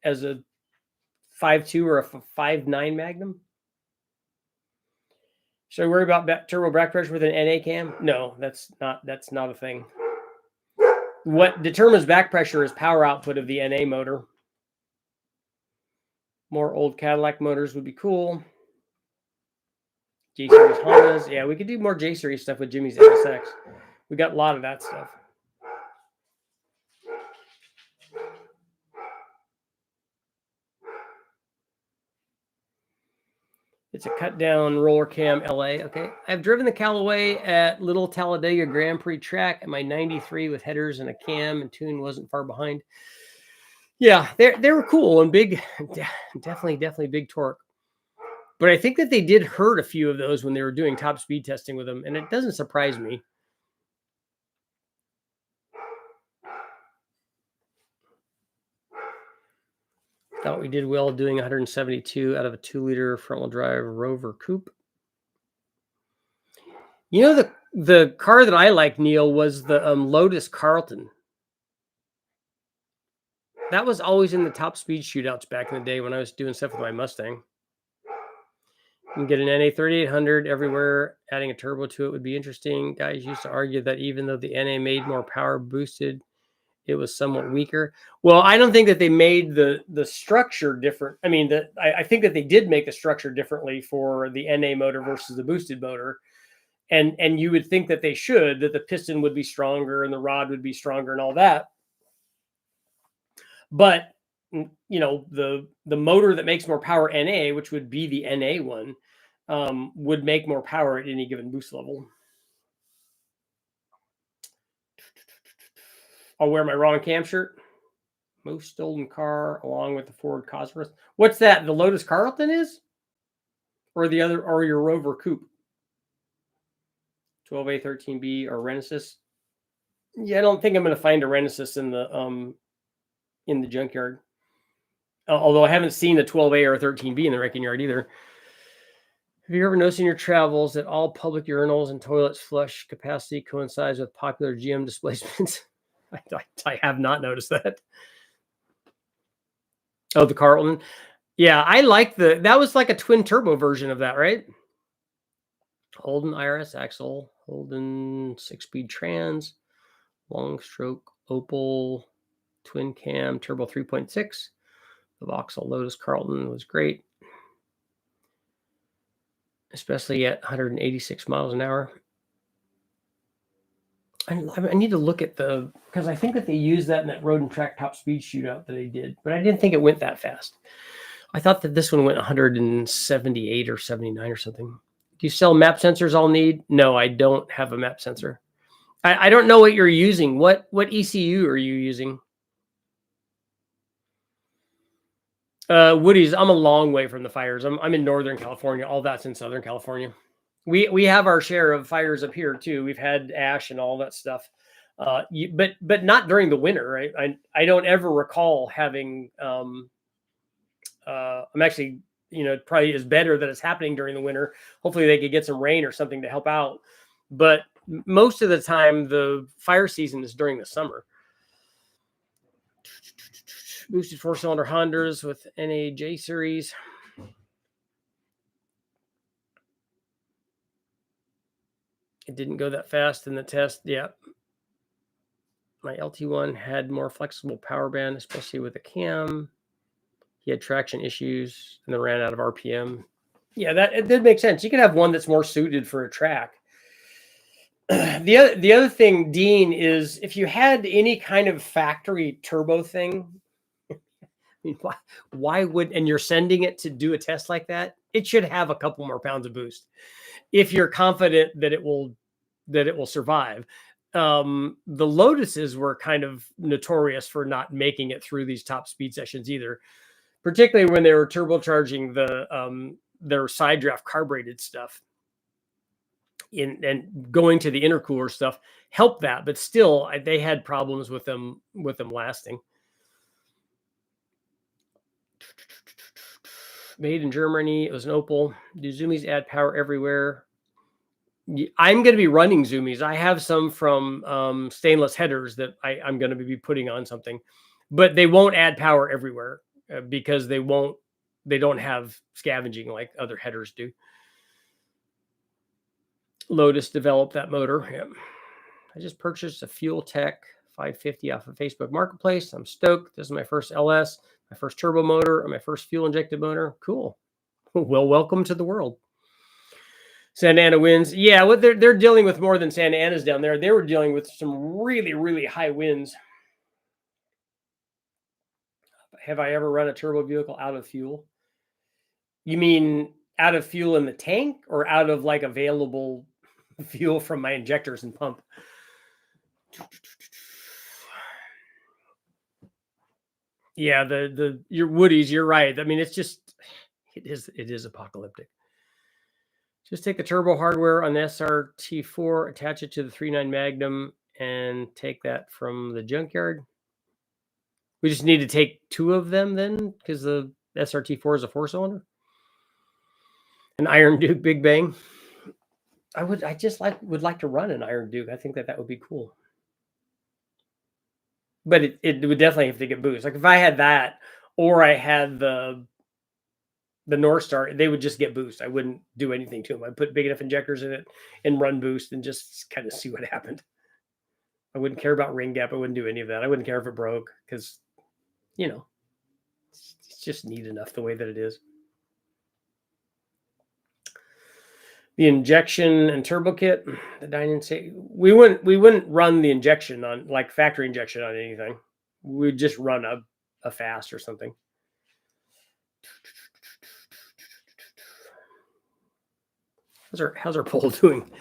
5.2 or a 5.9 Magnum? Should I worry about turbo back pressure with an NA cam? No, that's not a thing. What determines back pressure is power output of the NA motor. More old Cadillac motors would be cool. J-Series Hondas. Yeah, we could do more J-Series stuff with Jimmy's NSX. We got a lot of that stuff. It's a cut down roller cam LA. Okay. I've driven the Callaway at Little Talladega Grand Prix track at my 93 with headers and a cam, and tune wasn't far behind. Yeah, they were cool and big. Definitely big torque. But I think that they did hurt a few of those when they were doing top speed testing with them, and it doesn't surprise me. Thought we did well doing 172 out of a 2-liter front-wheel drive Rover coupe. You know, the car that I like, Neil, was the Lotus Carlton. That was always in the top speed shootouts back in the day when I was doing stuff with my Mustang. You can get an NA 3800 everywhere. Adding a turbo to it would be interesting. Guys used to argue that even though the NA made more power boosted, it was somewhat weaker. Well, I don't think that they made the structure different. I mean, I think that they did make the structure differently for the NA motor versus the boosted motor. And you would think that they should, that the piston would be stronger and the rod would be stronger and all that. But, you know, the motor that makes more power NA, which would be the NA one, would make more power at any given boost level. I'll wear my wrong cam shirt. Most stolen car along with the Ford Cosworth. What's that? The Lotus Carlton is? Or the other, or your Rover coupe? 12A, 13B, or Renesis? Yeah, I don't think I'm going to find a Renesis in the junkyard. Although I haven't seen a 12A or a 13B in the wrecking yard either. Have you ever noticed in your travels that all public urinals and toilets flush capacity coincides with popular GM displacements? I have not noticed that. Oh, the Carlton. Yeah, I like that was like a twin turbo version of that, right? Holden IRS axle, Holden 6-speed trans, long stroke Opel twin cam turbo 3.6. The Vauxhall Lotus Carlton was great, especially at 186 miles an hour. I need to look at because I think that they used that in that road and track top speed shootout that they did, but I didn't think it went that fast. I thought that this one went 178 or 79 or something. Do you sell map sensors I'll need? No, I don't have a map sensor. I don't know what you're using. What ECU are you using? Woody's, I'm a long way from the fires. I'm in Northern California. All that's in Southern California. We have our share of fires up here too. We've had ash and all that stuff. But not during the winter, right? I don't ever recall having I'm actually, probably is better that it's happening during the winter. Hopefully they could get some rain or something to help out. But most of the time the fire season is during the summer. Boosted 4-cylinder Hondas with NAJ series. It didn't go that fast in the test. Yeah. My LT1 had more flexible power band, especially with the cam. He had traction issues and then ran out of RPM. Yeah, it did make sense. You could have one that's more suited for a track. The other thing, Dean, is if you had any kind of factory turbo thing, I mean, why would, and you're sending it to do a test like that, it should have a couple more pounds of boost if you're confident that it will survive. The Lotuses were kind of notorious for not making it through these top speed sessions either, particularly when they were turbocharging their side draft carbureted stuff. And going to the intercooler stuff helped that, but still they had problems with them lasting. Made in Germany. It was an Opel. Do Zoomies add power everywhere? I'm going to be running Zoomies. I have some from stainless headers that I'm going to be putting on something, but they won't add power everywhere because they don't have scavenging like other headers do. Lotus developed that motor. Yeah. I just purchased a Fuel Tech 550 off of Facebook Marketplace. I'm stoked. This is my first LS, my first turbo motor, and my first fuel injected motor. Cool. Well, welcome to the world. Santa Ana winds. Yeah, what they're dealing with more than Santa Ana's down there. They were dealing with some really, really high winds. Have I ever run a turbo vehicle out of fuel? You mean out of fuel in the tank or out of like available fuel from my injectors and pump? Yeah, your Woodies, you're right. I mean, it is apocalyptic. Just take the turbo hardware on the SRT4, attach it to the 3.9 Magnum, and take that from the junkyard. We just need to take two of them then, because the SRT4 is a 4-cylinder. An Iron Duke Big Bang. would like to run an Iron Duke. I think that would be cool. But it would definitely have to get boost. Like if I had that, or I had the North Star, they would just get boost. I wouldn't do anything to them. I'd put big enough injectors in it and run boost and just kind of see what happened. I wouldn't care about ring gap. I wouldn't do any of that. I wouldn't care if it broke because, it's just neat enough the way that it is. The injection and turbo kit, the Dynan say we wouldn't run the injection on like factory injection on anything. We'd just run a fast or something. How's our poll doing?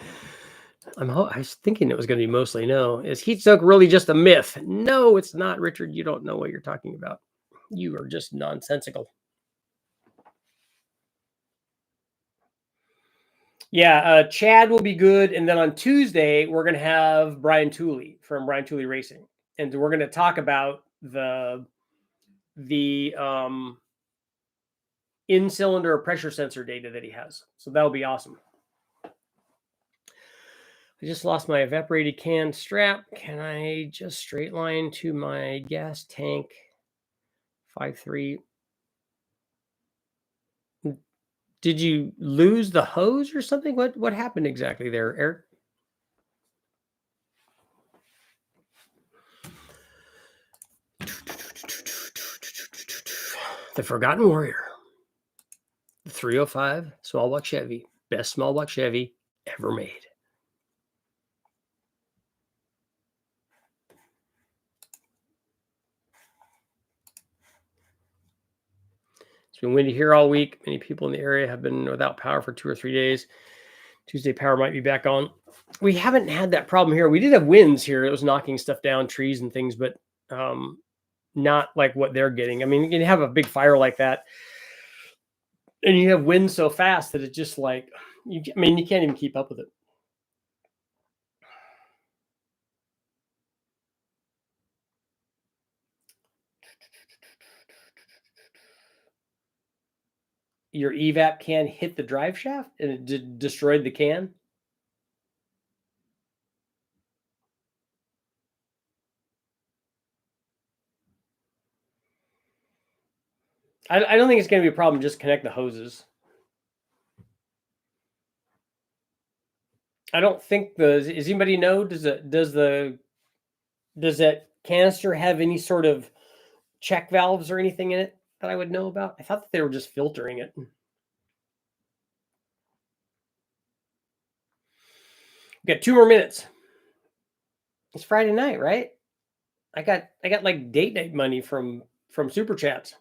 I was thinking it was going to be mostly no. Is heat soak really just a myth? No, it's not, Richard. You don't know what you're talking about. You are just nonsensical. Yeah, Chad will be good. And then on Tuesday, we're going to have Brian Tooley from Brian Tooley Racing. And we're going to talk about the in-cylinder pressure sensor data that he has. So that'll be awesome. I just lost my evaporated can strap. Can I just straight line to my gas tank 5.3? Did you lose the hose or something? What happened exactly there, Eric? The Forgotten Warrior. The 305 small block Chevy. Best small block Chevy ever made. It's been windy here all week. Many people in the area have been without power for 2 or 3 days. Tuesday power might be back on. We haven't had that problem here. We did have winds here. It was knocking stuff down, trees and things, but not like what they're getting. I mean, you can have a big fire like that, and you have wind so fast that it just like, you can't even keep up with it. Your evap can hit the drive shaft and it destroyed the can. I don't think it's going to be a problem. Just connect the hoses. I don't think does anybody know? Does that canister have any sort of check valves or anything in it that I would know about? I thought that they were just filtering it. We got 2 more minutes. It's Friday night, right? I got like date night money from super chats.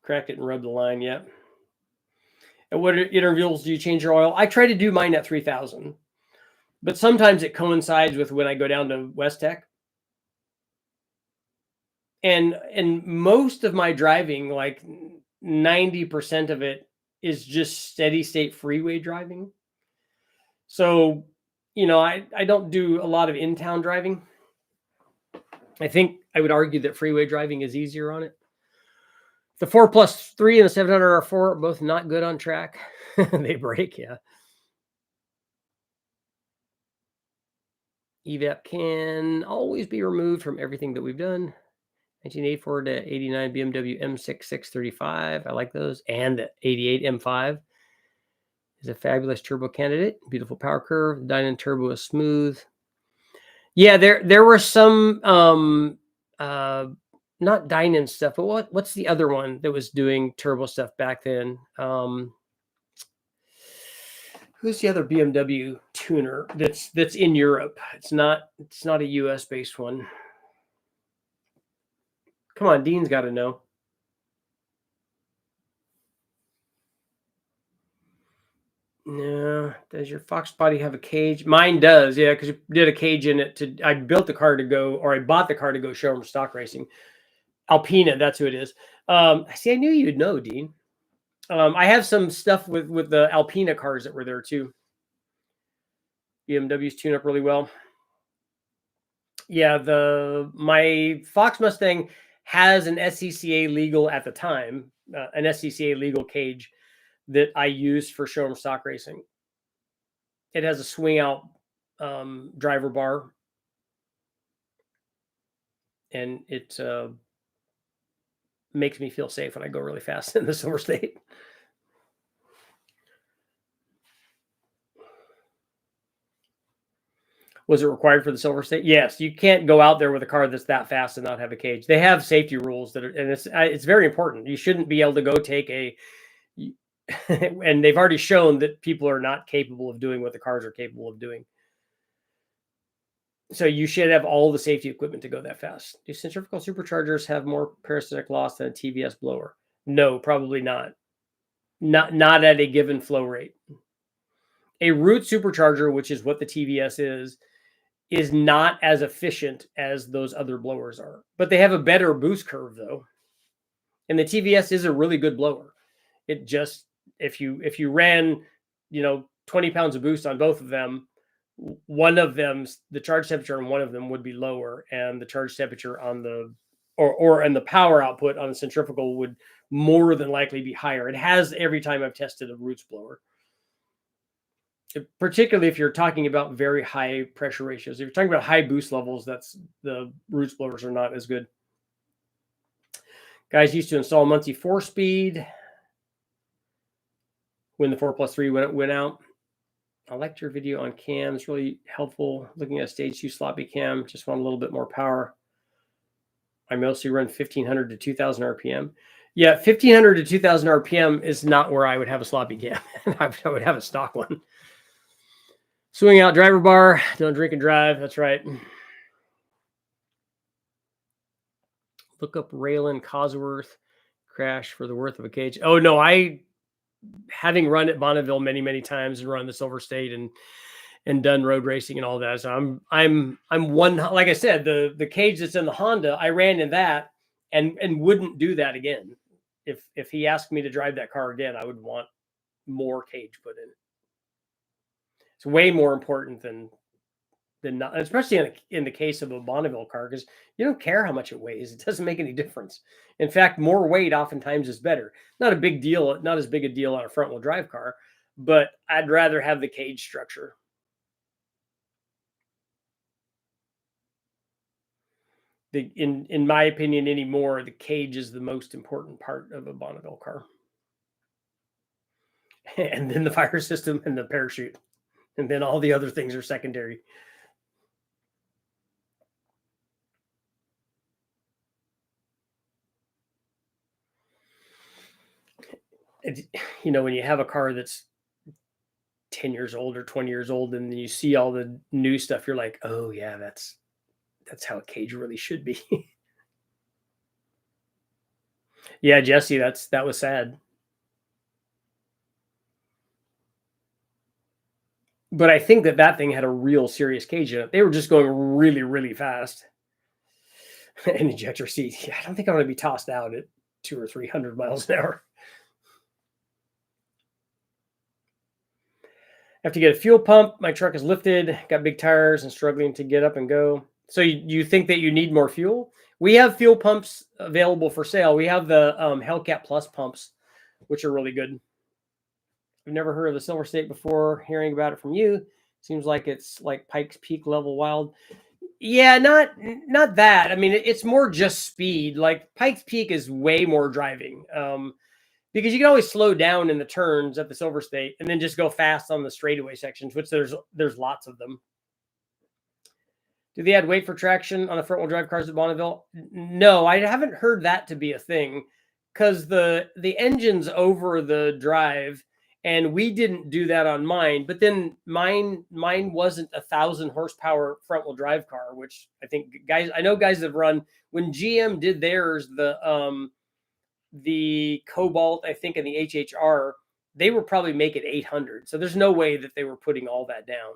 Crack it and rub the line. Yeah. At what intervals do you change your oil? I try to do mine at 3,000, but sometimes it coincides with when I go down to West Tech. And most of my driving, like 90% of it, is just steady state freeway driving. So, I don't do a lot of in-town driving. I think I would argue that freeway driving is easier on it. The 4+3 and the 700R4 are both not good on track. They break, yeah. Evap can always be removed from everything that we've done. 1984 to 89 BMW M6 635. I like those. And the 88 M5 is a fabulous turbo candidate. Beautiful power curve. Dynon turbo is smooth. Yeah, there were some not Dynon stuff, but what's the other one that was doing turbo stuff back then? Who's the other BMW tuner that's in Europe? It's not a US based one. Come on, Dean's got to know. No, does your Fox body have a cage? Mine does, yeah, because you did a cage in it. I built the car to go, or I bought the car to go showroom stock racing. Alpina, that's who it is. See, I knew you'd know, Dean. I have some stuff with the Alpina cars that were there too. BMWs tune up really well. Yeah, my Fox Mustang has an SCCA legal at the time, an SCCA legal cage that I use for showroom stock racing. It has a swing out driver bar, and it makes me feel safe when I go really fast in the Silver State. Was it required for the Silver State? Yes, you can't go out there with a car that's that fast and not have a cage. They have safety rules and it's very important. You shouldn't be able to go take and they've already shown that people are not capable of doing what the cars are capable of doing. So you should have all the safety equipment to go that fast. Do centrifugal superchargers have more parasitic loss than a TVS blower? No, probably not. Not at a given flow rate. A root supercharger, which is what the TVS is not as efficient as those other blowers are. But they have a better boost curve though. And the TVS is a really good blower. It just, if you ran, 20 pounds of boost on both of them, one of them, the charge temperature on one of them would be lower, and the charge temperature on the and the power output on the centrifugal would more than likely be higher. It has every time I've tested a roots blower. Particularly if you're talking about very high pressure ratios. If you're talking about high boost levels, the roots blowers are not as good. Guys used to install Muncie 4-speed when the 4+3 went out. I liked your video on cams, really helpful. Looking at a stage 2 sloppy cam, just want a little bit more power. I mostly run 1500 to 2000 RPM. Yeah, 1500 to 2000 RPM is not where I would have a sloppy cam. I would have a stock one. Swing out driver bar, don't drink and drive. That's right. Look up Raylan Cosworth Crash for the worth of a cage. Oh no, having run at Bonneville many, many times and run the Silver State and done road racing and all that. So I'm one, like I said, the cage that's in the Honda, I ran in that and wouldn't do that again. If he asked me to drive that car again, I would want more cage put in. It's way more important than not, especially in the case of a Bonneville car, because you don't care how much it weighs. It doesn't make any difference. In fact, more weight oftentimes is better. Not a big deal, not as big a deal on a front wheel drive car, but I'd rather have the cage structure. In my opinion anymore, the cage is the most important part of a Bonneville car. And then the fire system and the parachute. And then all the other things are secondary. When you have a car that's 10 years old or 20 years old, and then you see all the new stuff, you're like, oh yeah, that's how a cage really should be. Yeah, Jesse, that was sad. But I think that thing had a real serious cage in it. They were just going really, really fast. An injector seat. Yeah, I don't think I'm going to be tossed out at 200 or 300 miles an hour. I have to get a fuel pump. My truck is lifted, got big tires, and struggling to get up and go. So you think that you need more fuel? We have fuel pumps available for sale. We have the Hellcat Plus pumps, which are really good. I've never heard of the Silver State before. Hearing about it from you, seems like it's like Pikes Peak level wild. Yeah, not that. I mean, it's more just speed. Like Pikes Peak is way more driving. Because you can always slow down in the turns at the Silver State and then just go fast on the straightaway sections, which there's lots of them. Do they add weight for traction on the front wheel drive cars at Bonneville? No, I haven't heard that to be a thing, because the engine's over the drive, and we didn't do that on mine. But then mine wasn't 1,000 horsepower front wheel drive car, which I think I know guys have run. When GM did theirs, the Cobalt, I think, and the HHR, they were probably making 800. So there's no way that they were putting all that down.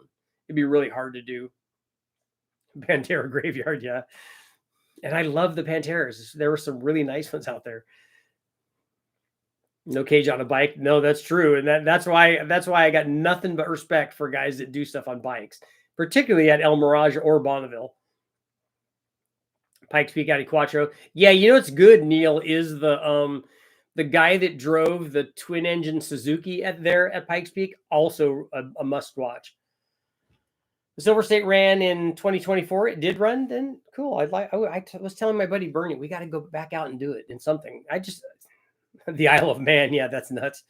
It'd be really hard to do. Pantera Graveyard, yeah. And I love the Panteras. There were some really nice ones out there. No cage on a bike. No, that's true. And that's why I got nothing but respect for guys that do stuff on bikes, particularly at El Mirage or Bonneville. Pikes Peak Audi Quattro. Yeah, it's good, Neil, is the guy that drove the twin engine Suzuki at Pikes Peak, also a must watch. The Silver State ran in 2024. It did run, then cool. I was telling my buddy Bernie, we got to go back out and do it in something. The Isle of Man, yeah, that's nuts.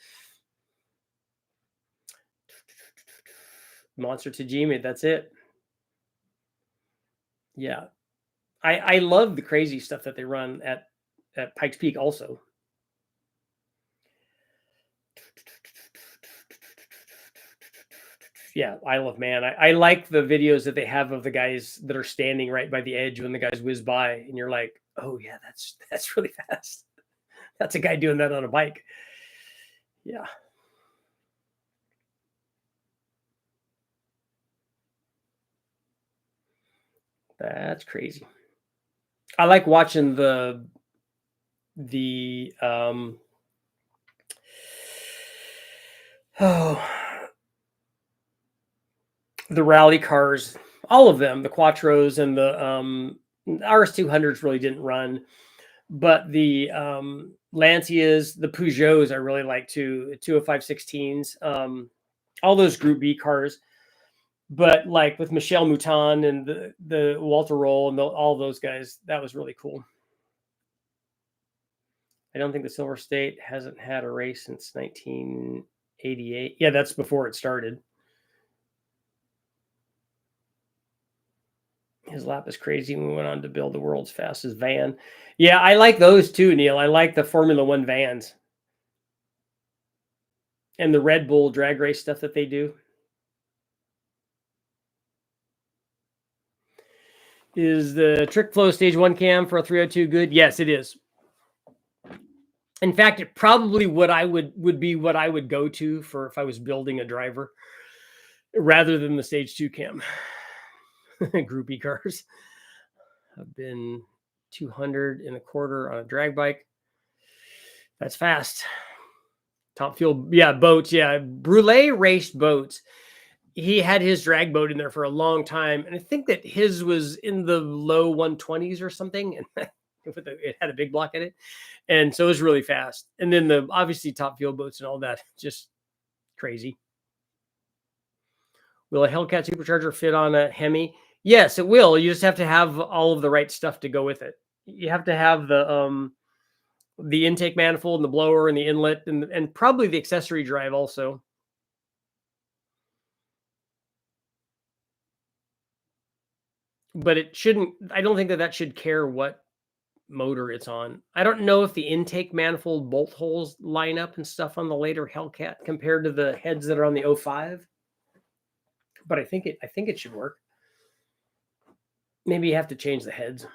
Monster Tajimi, that's it. Yeah. I love the crazy stuff that they run at Pikes Peak also. Yeah, Isle of Man. I like the videos that they have of the guys that are standing right by the edge when the guys whiz by, and you're like, oh yeah, that's really fast. That's a guy doing that on a bike. Yeah. That's crazy. I like watching the rally cars, all of them, the Quattros and the RS200s really didn't run, but the Lancias, the Peugeots, I really like too, 20516s, all those Group B cars. But like with Michel Mouton and the Walter Roll and all those guys, that was really cool. I don't think the Silver State hasn't had a race since 1988. Yeah, that's before it started. His lap is crazy. We went on to build the world's fastest van. Yeah, I like those too, Neil. I like the Formula One vans and the Red Bull drag race stuff that they do. Is the Trick Flow Stage 1 cam for a 302 good? Yes, it is. In fact, it probably would be what I would go to for if I was building a driver rather than the stage 2 cam. Groupie cars. I've been 200 and a quarter on a drag bike. That's fast. Top fuel, yeah, boats, yeah. Brule raced boats. He had his drag boat in there for a long time, and I think that his was in the low 120s or something, and it had a big block in it, and so it was really fast. And then the obviously top fuel boats and all that, just crazy. Will a Hellcat supercharger fit on a Hemi? Yes, it will. You just have to have all of the right stuff to go with it. You have to have the intake manifold and the blower and the inlet and probably the accessory drive also. But it shouldn't, I don't think that that should care what motor it's on. I don't know if the intake manifold bolt holes line up and stuff on the later Hellcat compared to the heads that are on the 05. But I think it should work. Maybe you have to change the heads.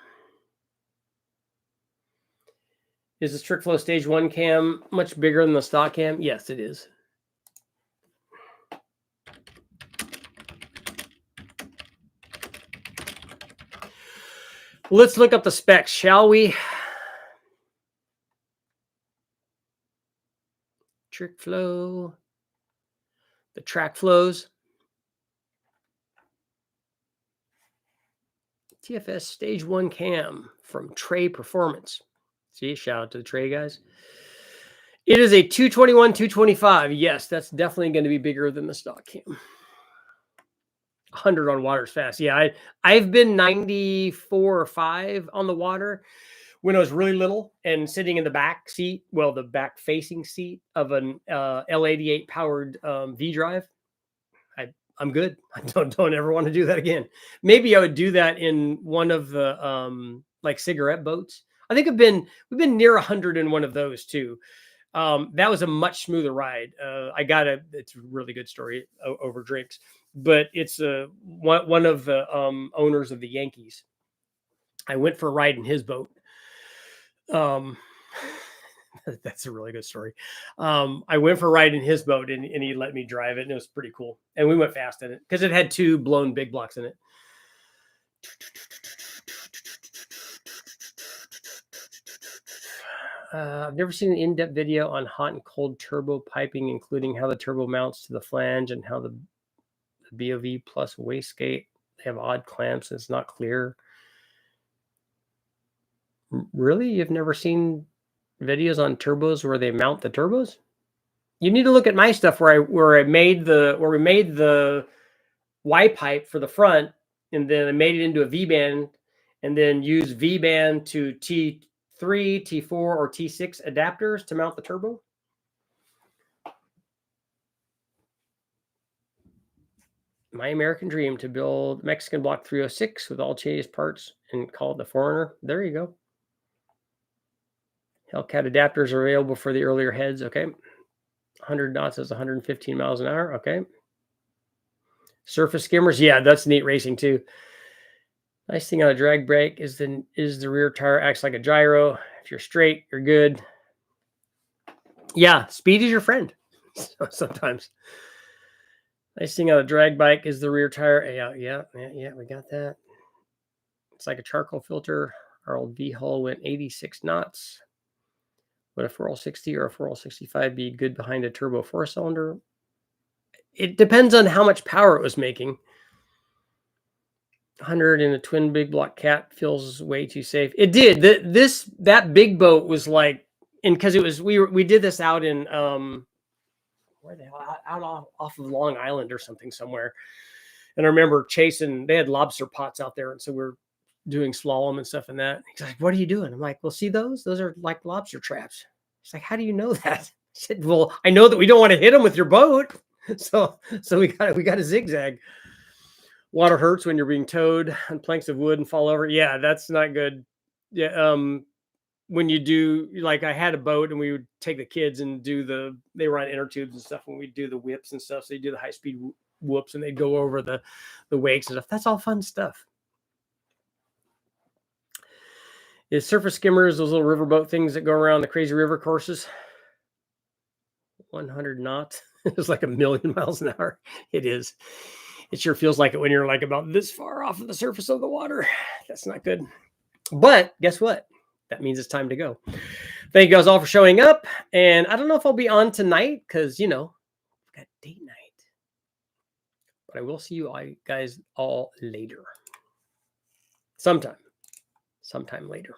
Is the strict flow stage 1 cam much bigger than the stock cam? Yes, it is. Let's look up the specs, shall we? Trick flow, the track flows. TFS stage 1 cam from Trey Performance. See, shout out to the Trey guys. It is a 221, 225. Yes, that's definitely going to be bigger than the stock cam. 100 on water's fast. Yeah, I've been 94 or 5 on the water when I was really little and sitting in the back seat, well, the back facing seat of an L88 powered V drive. I'm good. I don't ever want to do that again. Maybe I would do that in one of the like cigarette boats. I think we've been near 100 in one of those too. That was a much smoother ride. It's a really good story over drinks, but it's one of the owners of the Yankees. I went for a ride in his boat. That's a really good story. I went for a ride in his boat and he let me drive it, and it was pretty cool. And we went fast in it because it had 2 blown big blocks in it. I've never seen an in-depth video on hot and cold turbo piping, including how the turbo mounts to the flange and how the BOV plus wastegate, they have odd clamps and it's not clear. Really? You've never seen videos on turbos where they mount the turbos? You need to look at my stuff where we made the Y pipe for the front, and then I made it into a V band, and then use V band to T3, T4, or T6 adapters to mount the turbo. My American dream to build Mexican Block 306 with all Chinese parts and call it the Foreigner. There you go. Hellcat adapters are available for the earlier heads. Okay. 100 knots is 115 miles an hour. Okay. Surface skimmers. Yeah, that's neat racing too. Nice thing on a drag brake is the rear tire acts like a gyro. If you're straight, you're good. Yeah, speed is your friend. Sometimes. Nice thing on a drag bike is the rear tire. Yeah, we got that. It's like a charcoal filter. Our old V-hull went 86 knots. Would a 4L60 or a 4L65 be good behind a turbo 4-cylinder? It depends on how much power it was making. 100 in a twin big block cat feels way too safe. It did. That big boat was like, and because it was we did this out in where the hell, out off of Long Island or something somewhere. And I remember chasing. They had lobster pots out there, and so we're doing slalom and stuff in that. He's like, "What are you doing?" I'm like, "Well, see those? Those are like lobster traps." He's like, "How do you know that?" I said, "Well, I know that we don't want to hit them with your boat, so we got to zigzag." Water hurts when you're being towed on planks of wood and fall over. Yeah, that's not good. Yeah, when you do, like, I had a boat and we would take the kids and they were on inner tubes and stuff, and we'd do the whips and stuff. So you do the high speed whoops and they'd go over the wakes and stuff. That's all fun stuff. Is surface skimmers those little riverboat things that go around the crazy river courses? 100 knots. It's like 1,000,000 miles an hour. It is. It sure feels like it when you're like about this far off of the surface of the water. That's not good. But guess what? That means it's time to go. Thank you guys all for showing up. And I don't know if I'll be on tonight because, I've got date night. But I will see you guys all later. Sometime later.